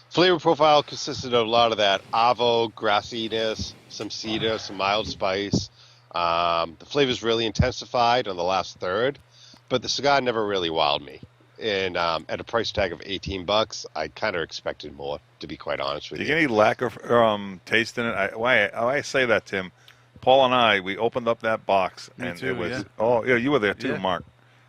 Flavor profile consisted of a lot of that Avo grassiness, some cedar, some mild spice. The flavor's really intensified on the last third, but the cigar never really wowed me. And at a price tag of $18, I kind of expected more, to be quite honest with Do you you. get any lack of taste in it? Why I say that, Tim? Paul and I, we opened up that box, Me and too, it was. yeah. Oh, yeah, you were there too, Yeah. Mark.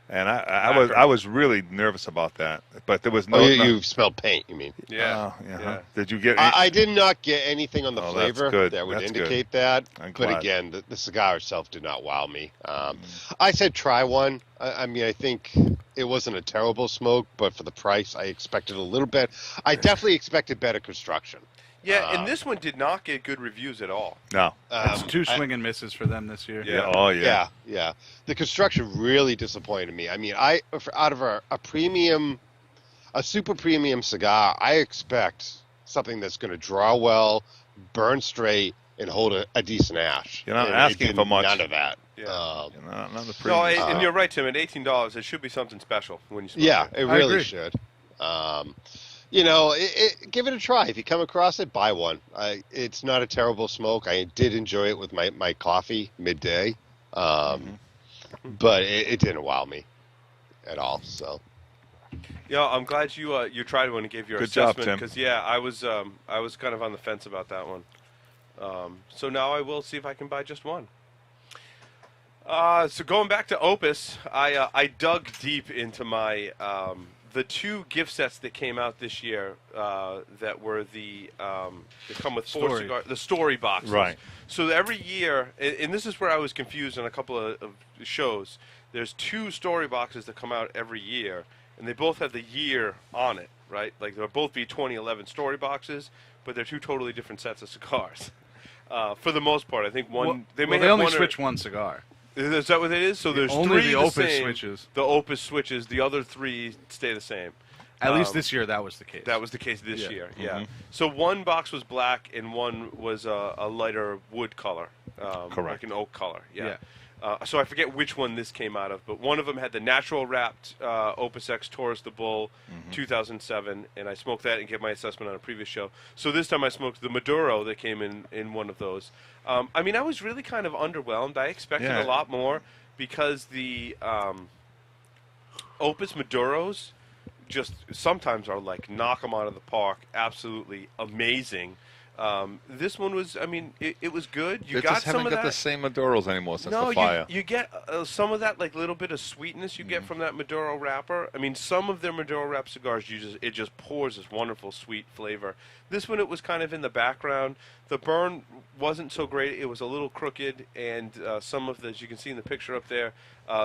And I was really nervous about that, but there was no. Oh, you smelled paint, you mean? Yeah. Oh, yeah. Yeah. Did you get? I did not get anything on the Oh, that's flavor good. that would That's good. indicate that. I'm But glad. again, the cigar itself did not wow me. I said try one. I mean, I think it wasn't a terrible smoke, but for the price, I expected a little bit. I definitely expected better construction. Yeah, and this one did not get good reviews at all. No. It's two I- swing and misses for them this year. Yeah. Oh, yeah. Yeah. The construction really disappointed me. I mean, out of a super premium cigar, I expect something that's going to draw well, burn straight, and hold a decent ash. You're not And asking it did for much. None of that. Yeah. Not the No, premium. and you're right, Tim. At $18, it should be something special when you smoke Yeah, it. it I really agree. should. Give it a try. If you come across it, buy one. It's not a terrible smoke. I did enjoy it with my coffee midday, but it didn't wow me at all. So, yeah, I'm glad you tried one and gave your Good job, assessment Tim. because I was kind of on the fence about that one. So now I will see if I can buy just one. So going back to Opus, I dug deep into my the two gift sets that came out this year that were they come with the story boxes. Right. So every year, and this is where I was confused on a couple of shows. There's two story boxes that come out every year, and they both have the year on it, right? Like they'll both be 2011 story boxes, but they're two totally different sets of cigars. For the most part, I think they only switch one cigar. Is that what it is? So there's only three the Opus same. switches. The Opus switches. The other three stay the same. At least this year, that was the case. That was the case this year. Yeah. Mm-hmm. So one box was black and one was a lighter wood color. Correct. Like an oak color. Yeah. So I forget which one this came out of, but one of them had the natural wrapped Opus X Taurus the Bull 2007, and I smoked that and gave my assessment on a previous show. So this time I smoked the Maduro that came in one of those. I mean, I was really kind of underwhelmed. I expected a lot more because the Opus Maduros just sometimes are like knock them out of the park, absolutely amazing. This one was, I mean, it was good. You got some of that. Haven't got the same Maduros anymore since No, the fire. you get some of that like little bit of sweetness you get from that Maduro wrapper. I mean, some of their Maduro wrap cigars, it just pours this wonderful sweet flavor. This one, it was kind of in the background. The burn wasn't so great. It was a little crooked, and some of the, as you can see in the picture up there,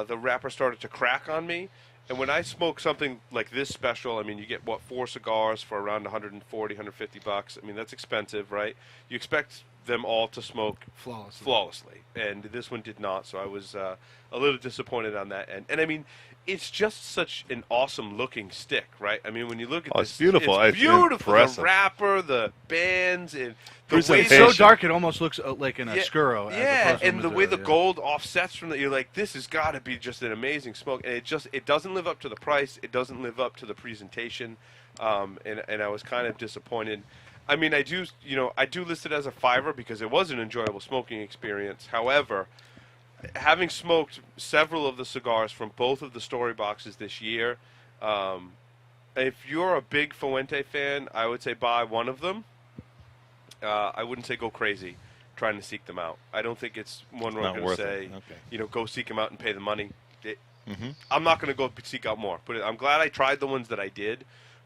the wrapper started to crack on me. And when I smoke something like this special, I mean, you get, 4 cigars for around $140, $150. I mean, that's expensive, right? You expect them all to smoke flawlessly. And this one did not, so I was a little disappointed on that end. And, I mean, it's just such an awesome-looking stick, right? I mean, when you look at this, it's beautiful. It's beautiful. Impressive. The wrapper, the bands, and the way It's so dark it almost looks like an Oscuro. Yeah, and the way the gold offsets from you're like, this has got to be just an amazing smoke. And it doesn't live up to the price. It doesn't live up to the presentation. And I was kind of disappointed. I mean, I do list it as a $5 because it was an enjoyable smoking experience. However, having smoked several of the cigars from both of the story boxes this year, if you're a big Fuente fan, I would say buy one of them. I wouldn't say go crazy trying to seek them out. I don't think it's one where I'm going to say, go seek them out and pay the money. I'm not going to go seek out more. But I'm glad I tried the ones that I did.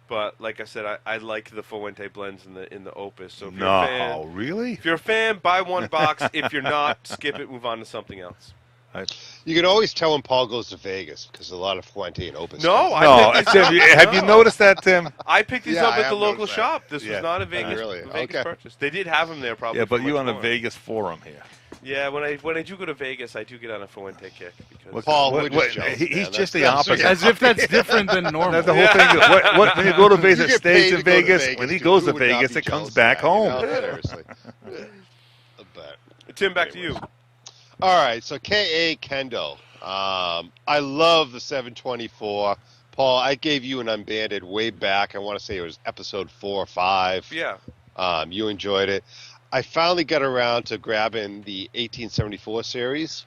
But like I said, I like the Fuente blends in the Opus. So if you're a fan, really? If you're a fan, buy one box. If you're not, skip it. Move on to something else. You can always tell when Paul goes to Vegas because a lot of Fuente and Opus. Tim, have you noticed that, Tim? I picked these up at the local shop. This was not a Vegas, purchase. They did have them there probably. Yeah, but you on a Vegas forum here. Yeah, when I do go to Vegas, I do get on a Fuente kick. Because Paul, he's just the opposite. As if that's different than normal. That's the whole thing. When you go to Vegas, it stays in Vegas. When he goes to Vegas, it comes back home. Seriously. Tim, back to you. All right, so K.A. Kendo. I love the 724. Paul, I gave you an unbanded way back. I want to say it was episode 4 or 5. Yeah. You enjoyed it. I finally got around to grabbing the 1874 series,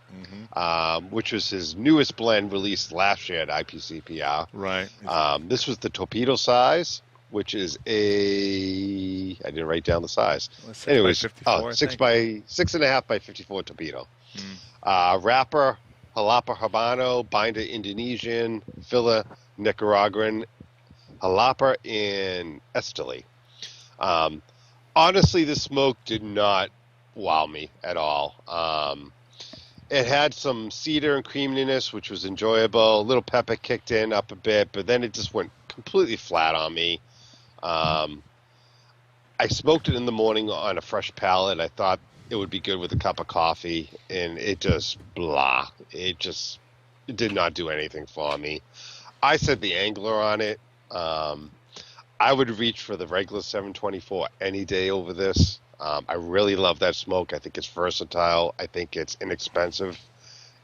which was his newest blend released last year at IPCPR. Right. This was the torpedo size, which is I didn't write down the size. Anyways, 6.5 by 54 torpedo. Wrapper, Jalapa Habano, binder Indonesian, filler Nicaraguan, Jalapa in Esteli. Honestly, the smoke did not wow me at all. It had some cedar and creaminess, which was enjoyable. A little pepper kicked in up a bit, but then it just went completely flat on me. I smoked it in the morning on a fresh palate. I thought it would be good with a cup of coffee, and it just blah. It did not do anything for me. I set the angler on it. I would reach for the regular 724 any day over this. I really love that smoke. I think it's versatile. I think it's inexpensive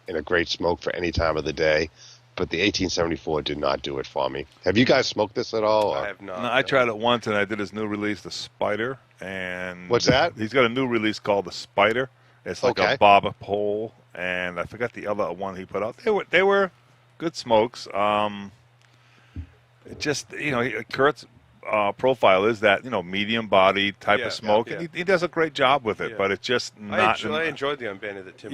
and a great smoke for any time of the day. but the 1874 did not do it for me. Have you guys smoked this at all? I have not. No, I tried it once, and I did his new release, the Spider. And what's that? He's got a new release called the Spider. It's like a Boba pole, and I forgot the other one he put out. They were good smokes. Just Kurt's profile is that medium body type of smoke. Yeah. And he does a great job with it, but it's just not. I enjoyed the unbanded that Tim.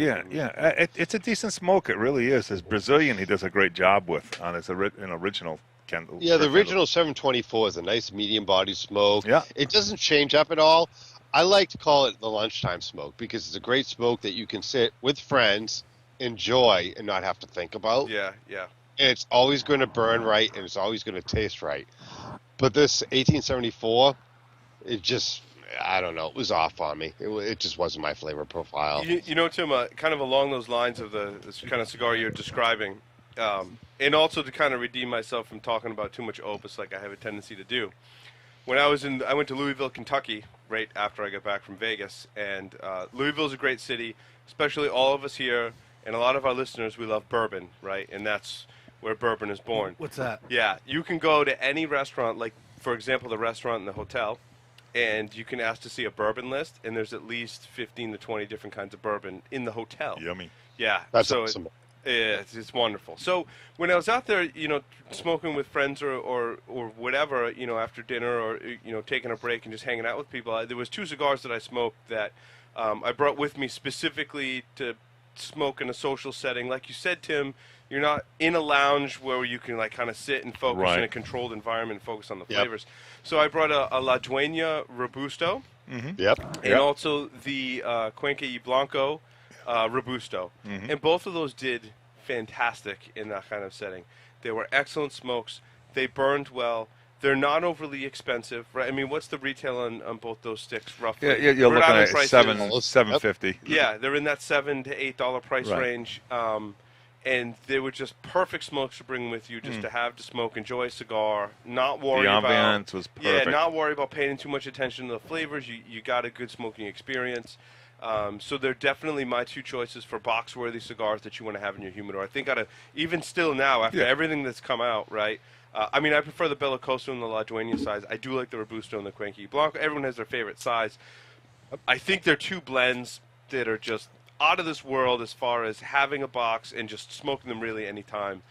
It's a decent smoke. It really is. His Brazilian, he does a great job with on his original Kendo. Yeah, the original 724 is a nice medium body smoke. Yeah, it doesn't change up at all. I like to call it the lunchtime smoke because it's a great smoke that you can sit with friends, enjoy, and not have to think about. Yeah. And it's always going to burn right, and it's always going to taste right. But this 1874, it just, I don't know, it was off on me. It just wasn't my flavor profile. Tim, kind of along those lines of this kind of cigar you're describing, and also to kind of redeem myself from talking about too much Opus like I have a tendency to do. When I went to Louisville, Kentucky, right after I got back from Vegas, and Louisville's a great city, especially all of us here, and a lot of our listeners, we love bourbon, right? And that's where bourbon is born. What's that? Yeah, you can go to any restaurant, like, for example, the restaurant in the hotel, and you can ask to see a bourbon list, and there's at least 15 to 20 different kinds of bourbon in the hotel. Yummy. Yeah. That's awesome. It's wonderful. So when I was out there, smoking with friends or whatever, after dinner or, taking a break and just hanging out with people, there was 2 cigars that I smoked that I brought with me specifically to smoke in a social setting. Like you said, Tim, you're not in a lounge where you can kind of sit and focus in a controlled environment and focus on the flavors. So I brought a La Dueña Robusto. Mm-hmm. And also the Cuenca y Blanco Robusto. Mm-hmm. And both of those did fantastic in that kind of setting. They were excellent smokes. They burned well. They're not overly expensive, right? I mean, what's the retail on both those sticks roughly? Yeah, you're looking at prices, $7.50. Yeah, they're in that $7 to $8 price range. And they were just perfect smokes to bring with you, just to have to smoke, enjoy a cigar, not worry about. The ambiance was perfect. Yeah, not worry about paying too much attention to the flavors. You got a good smoking experience. So they're definitely my 2 choices for box-worthy cigars that you want to have in your humidor. I think even still now, after everything that's come out, right? I mean, I prefer the Bellicoso and the La Dueña size. I do like the Robusto and the Cuenca y Blanco. Everyone has their favorite size. I think they're 2 blends that are just out of this world as far as having a box and just smoking them really anytime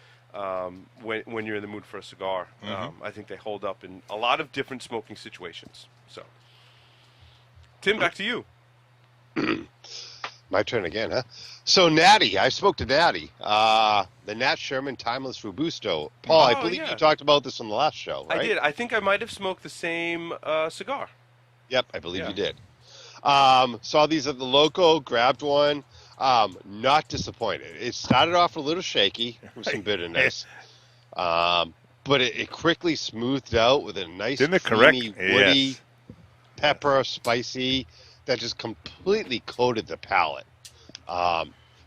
when you're in the mood for a cigar. I think they hold up in a lot of different smoking situations. So, Tim, back to you. My turn again, huh? So Natty, I spoke to Natty, the Nat Sherman Timeless Robusto. Paul, I believe you talked about this on the last show, right? I did. I think I might have smoked the same cigar. Yep, I believe you did. Saw these at the local, grabbed one. Not disappointed. It started off a little shaky with some bitterness, but it quickly smoothed out with a nice, creamy, woody, pepper, spicy, that just completely coated the palate.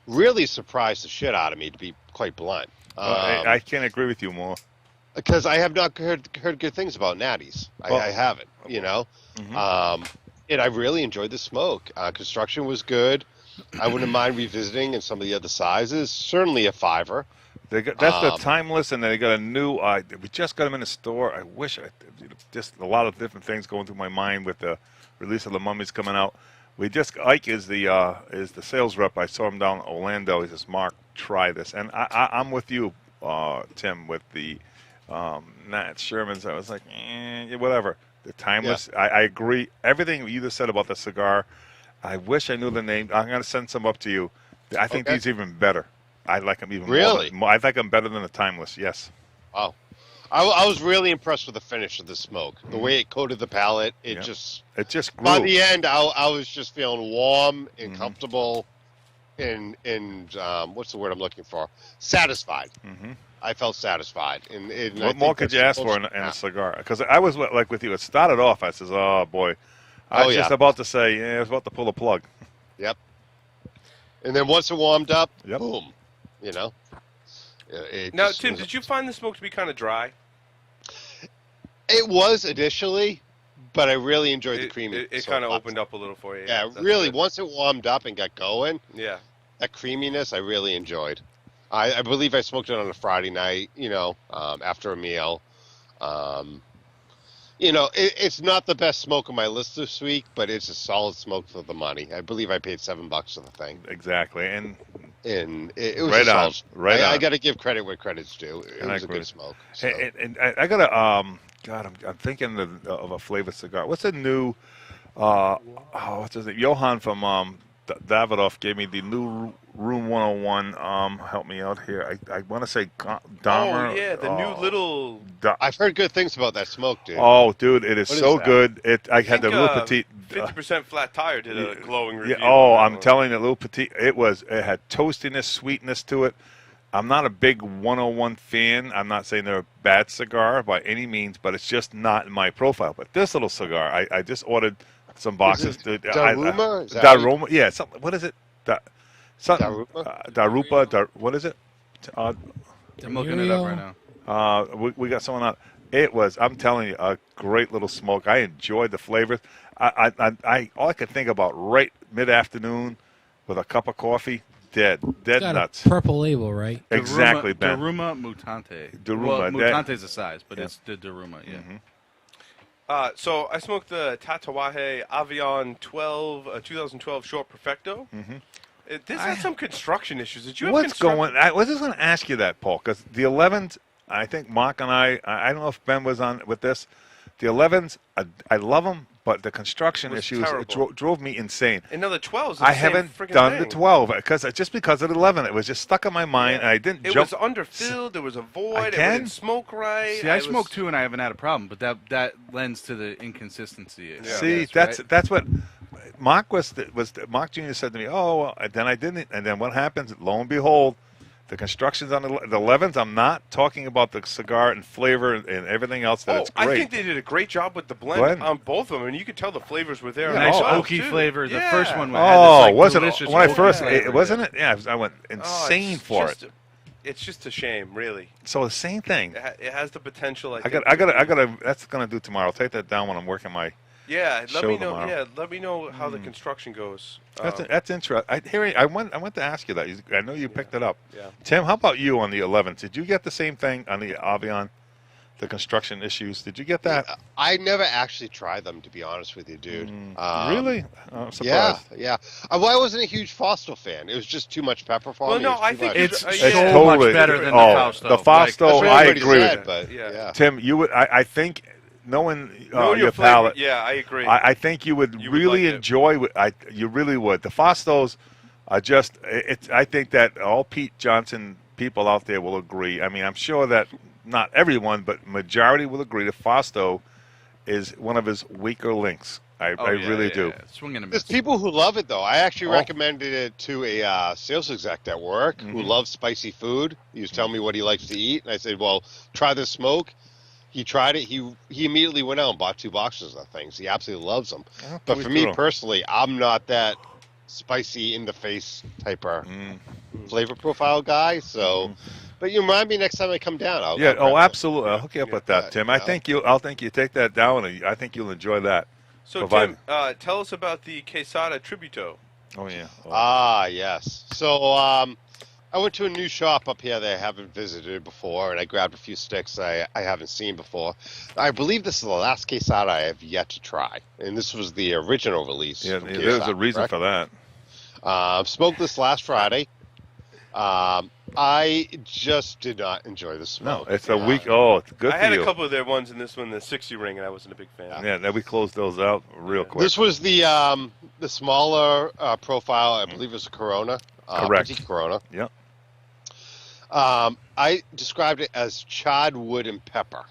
Really surprised the shit out of me, to be quite blunt. I can't agree with you more. Because I have not heard good things about natties. I haven't, and I really enjoyed the smoke. Construction was good. I wouldn't mind revisiting in some of the other sizes. Certainly a $5. That's the Timeless, and they got a new. We just got them in the store. I wish just a lot of different things going through my mind with the release of the Mummies coming out. Ike is the sales rep. I saw him down in Orlando. He says, "Mark, try this," and I'm with you, Tim, with the Nat Shermans. I was like, whatever. The Timeless. Yeah. I agree. Everything you just said about the cigar. I wish I knew the name. I'm going to send some up to you. I think these are even better. I like them even more. I like them better than the Timeless. Yes. Wow. I was really impressed with the finish of the smoke. The way it coated the palate, it just grew. By the end, I was just feeling warm and comfortable, and what's the word I'm looking for? Satisfied. I felt satisfied. And what more could you ask for in a cigar? Because I was like with you. It started off. I says, "Oh boy," I was just about to say, I was about to pull the plug. Yep. And then once it warmed up, boom. Now, Tim, did you find the smoke to be kind of dry? It was initially, but I really enjoyed the creaminess. It kind of opened up a little for you. Yeah, really. Once it warmed up and got going, that creaminess I really enjoyed. I believe I smoked it on a Friday night, after a meal. It's not the best smoke on my list this week, but it's a solid smoke for the money. I believe I paid $7 for the thing. Exactly, and it was right a on, solid. right on. I got to give credit where credit's due. It And was I a agree. good smoke. So. And I got to God, I'm thinking of a flavor cigar. What's a new? What's his name? Johan from Davidoff gave me the new Room 101. Help me out here. I want to say Dahmer. Oh yeah, the new little. I've heard good things about that smoke, dude. Oh, dude, it is What is so that? good. I had the little petite. 50% Flat Tire did a glowing review. I'm telling you, little petite. It had toastiness, sweetness to it. I'm not a big 101 fan. I'm not saying they're a bad cigar by any means, but it's just not in my profile. But this little cigar, I just ordered some boxes. Daruma? Daruma? Yeah. What is it? Daruma? What is it? I'm looking it up right now. We got someone on. It was, I'm telling you, a great little smoke. I enjoyed the flavors. All I could think about right mid-afternoon with a cup of coffee, dead Got nuts. a purple label, right? Exactly, Ben. Daruma Mutante. Daruma, Well, that- Mutante is a size, but Yeah. it's the Daruma, yeah. Mhm. So I smoked the Tatawahe Avion 2012 Short Perfecto. Mhm. This had some construction issues. Did you have What's construction? going? I was just going to ask you that, Paul, because the 11s. I think Mark and I don't know if Ben was on with this. The 11s, I love them, but the construction Was issues terrible. drove me insane. And now the 12s. I haven't done the 12 just because of the 11. It was just stuck in my mind, and I didn't It jump. was underfilled. There was a void. It Again? didn't smoke right. See, I smoked two, and I haven't had a problem, but that lends to the inconsistency. See, guess, right? that's what Mark Mark Jr. said to me. Oh, well, and then I didn't, and then what happens? Lo and behold, the construction's on the 11s. I'm not talking about the cigar and flavor and everything else. That it's great. I think they did a great job with the blend on both of them, and you could tell the flavors were there. Yeah, Nice on oaky too. flavor. The Yeah. first one had Oh, this, like, was it delicious when I oaky first? flavor. Wasn't it? Yeah, I went Oh, insane it's for just it. It's just a shame, really. So the same thing. It has the potential. I got. That's gonna do tomorrow. I'll take that down when I'm working my. Yeah, let show me know. tomorrow. Yeah, let me know how the construction goes. That's interesting. I went to ask you that. I know you picked it up. Yeah. Tim, how about you on the 11th? Did you get the same thing on the Avion, the construction issues? Did you get that? I never actually tried them, to be honest with you, dude. Really? I'm Yeah, surprised. yeah. Well, I wasn't a huge Fausto fan. It was just too much pepper for Well, me. no, It was I too think much. It's Yeah. so totally much better than oh, the Fausto. The Fausto, That's what I everybody agree said, with. but Yeah. yeah. Tim, you would. I think knowing your flavor- palate. Yeah, I agree. I think you would You would really like it. enjoy. You really would. The Faustos are just. I think that all Pete Johnson people out there will agree. I mean, I'm sure that not everyone, but majority will agree. The Fausto is one of his weaker links. I really do. Swing and a There's miss. people who love it, though. I actually Oh. recommended it to a sales exec at work who loves spicy food. He was telling me what he likes to eat, and I said, well, try this smoke. He tried it. He immediately went out and bought 2 boxes of things. He absolutely loves them. Yeah, But please for me do. personally, I'm not that spicy in the face type of flavor profile guy. So, but you remind me next time I come down. I'll grab some. Absolutely. I'll hook you up with that, Tim. I think you take that down, and I think you'll enjoy that. So, Provide- Tim, tell us about the Quesada Tributo. Oh yeah. Oh. Ah, yes. So I went to a new shop up here that I haven't visited before, and I grabbed a few sticks I haven't seen before. I believe this is the last Quesada I have yet to try, and this was the original release. Yeah, from there's Quesada, a reason correct? for that. Smoked this last Friday. I just did not enjoy the No, smoke. it's a week. Oh, it's good I for had you. a couple of their ones in this one, the 60 ring, and I wasn't a big fan. Yeah, then we closed those out real quick. This was the smaller profile. I believe it was a Corona. Correct. Petite Corona. Yep. I described it as charred wood and pepper.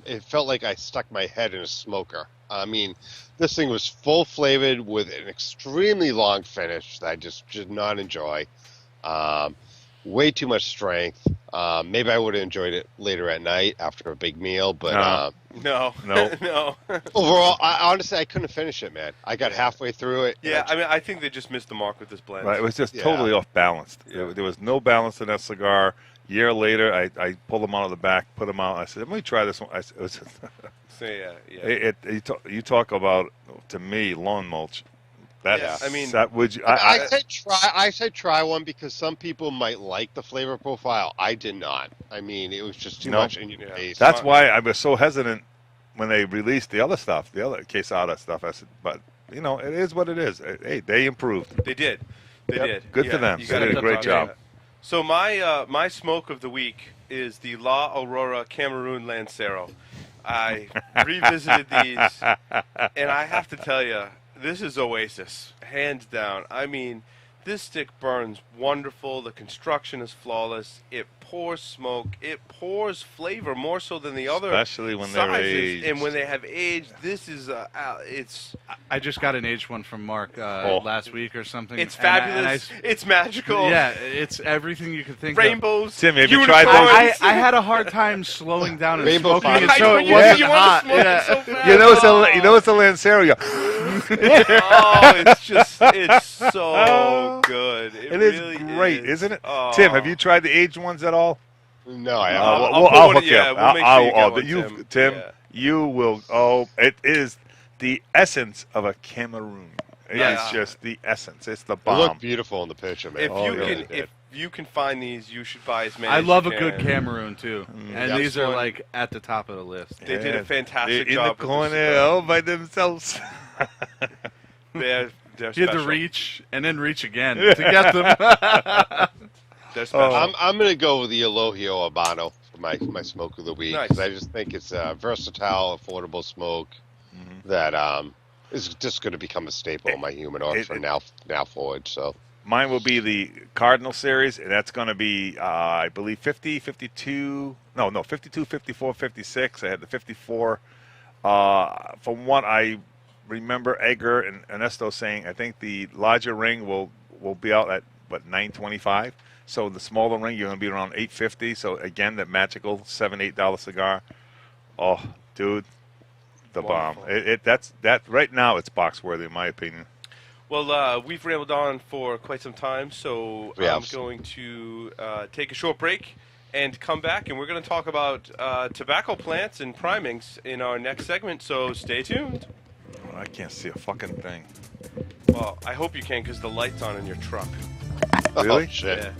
It felt like I stuck my head in a smoker. I mean, this thing was full flavored with an extremely long finish that I just did not enjoy. Way too much strength. Maybe I would have enjoyed it later at night after a big meal, but No. No. No. overall, honestly, I couldn't finish it, man. I got halfway through it. and Yeah, I mean, I think they just missed the mark with this blend. Right, it was just Yeah. totally off balanced. Yeah. There was no balance in that cigar. Year later, I pulled them out of the back, put them out. I said, "Let me try this one." It was, So, yeah. you talk about, to me, lawn mulch. That's, I mean, that would you? I say try one because some people might like the flavor profile. I did not. I mean, it was just too much in your face. That's why I was so hesitant when they released the other stuff, the other Quesada stuff. I said, but you know, it is what it is. Hey, they improved. They did. They did. Good for them. You They gotta did a give great props. job. Yeah. So my smoke of the week is the La Aurora Cameroon Lancero. I revisited these, and I have to tell you, this is Oasis, hands down. I mean, this stick burns wonderful. The construction is flawless. It pours smoke. It pours flavor more so than the other Especially when they're sizes. aged. And when they have aged, this is it's I just got an aged one from Mark last week or something. it's and I- fabulous. It's magical. yeah, it's everything you could think Rainbows. Tim, have you tried those? unicorns. I had a hard time slowing down and Rainbow smoking it, fire. so I it know, wasn't you wanna hot. smoke it Yeah. so fast. You know it's a Lancero. You go, Oh, it's so good. It it is really great, is. isn't it? Oh. Tim, have you tried the aged ones at all? No, I I'll haven't. put I'll one- hook you yeah, up. we'll make sure you get one, you, Tim. Tim, Yeah. you will. Oh, it is the essence of a Cameroon. It is Yeah. just the essence. It's the They bomb. look beautiful in the picture, man. If Oh, you yeah, can, they did. if you can find these, you should buy as many. I as love you a good can. Cameroon too, and Yep. these are like at the top of the list. They did a fantastic in job the with corner this, all by themselves. They're You had special. to reach and then reach again to get them. They're special. I'm going to go with the Aloha Bonnaroo for my smoke of the week Nice. because I just think it's a versatile, affordable smoke that is just going to become a staple in my humidor from now forward. So Mine will be the Cardinal series, and that's going to be, I believe, 50, 52, no, 52, 54, 56. I had the 54. From what I remember, Edgar and Ernesto saying, I think the larger ring will be out at, what, 925. So the smaller ring, you're going to be around 850. So, again, that magical $7, $8 cigar. Oh, dude, the Wonderful. bomb. That's right now, it's box worthy, in my opinion. Well, we've rambled on for quite some time, so Yeah. I'm going to take a short break and come back, and we're going to talk about tobacco plants and primings in our next segment, so stay tuned. Oh, I can't see a fucking thing. Well, I hope you can because the light's on in your truck. Really? Oh, shit. Yeah.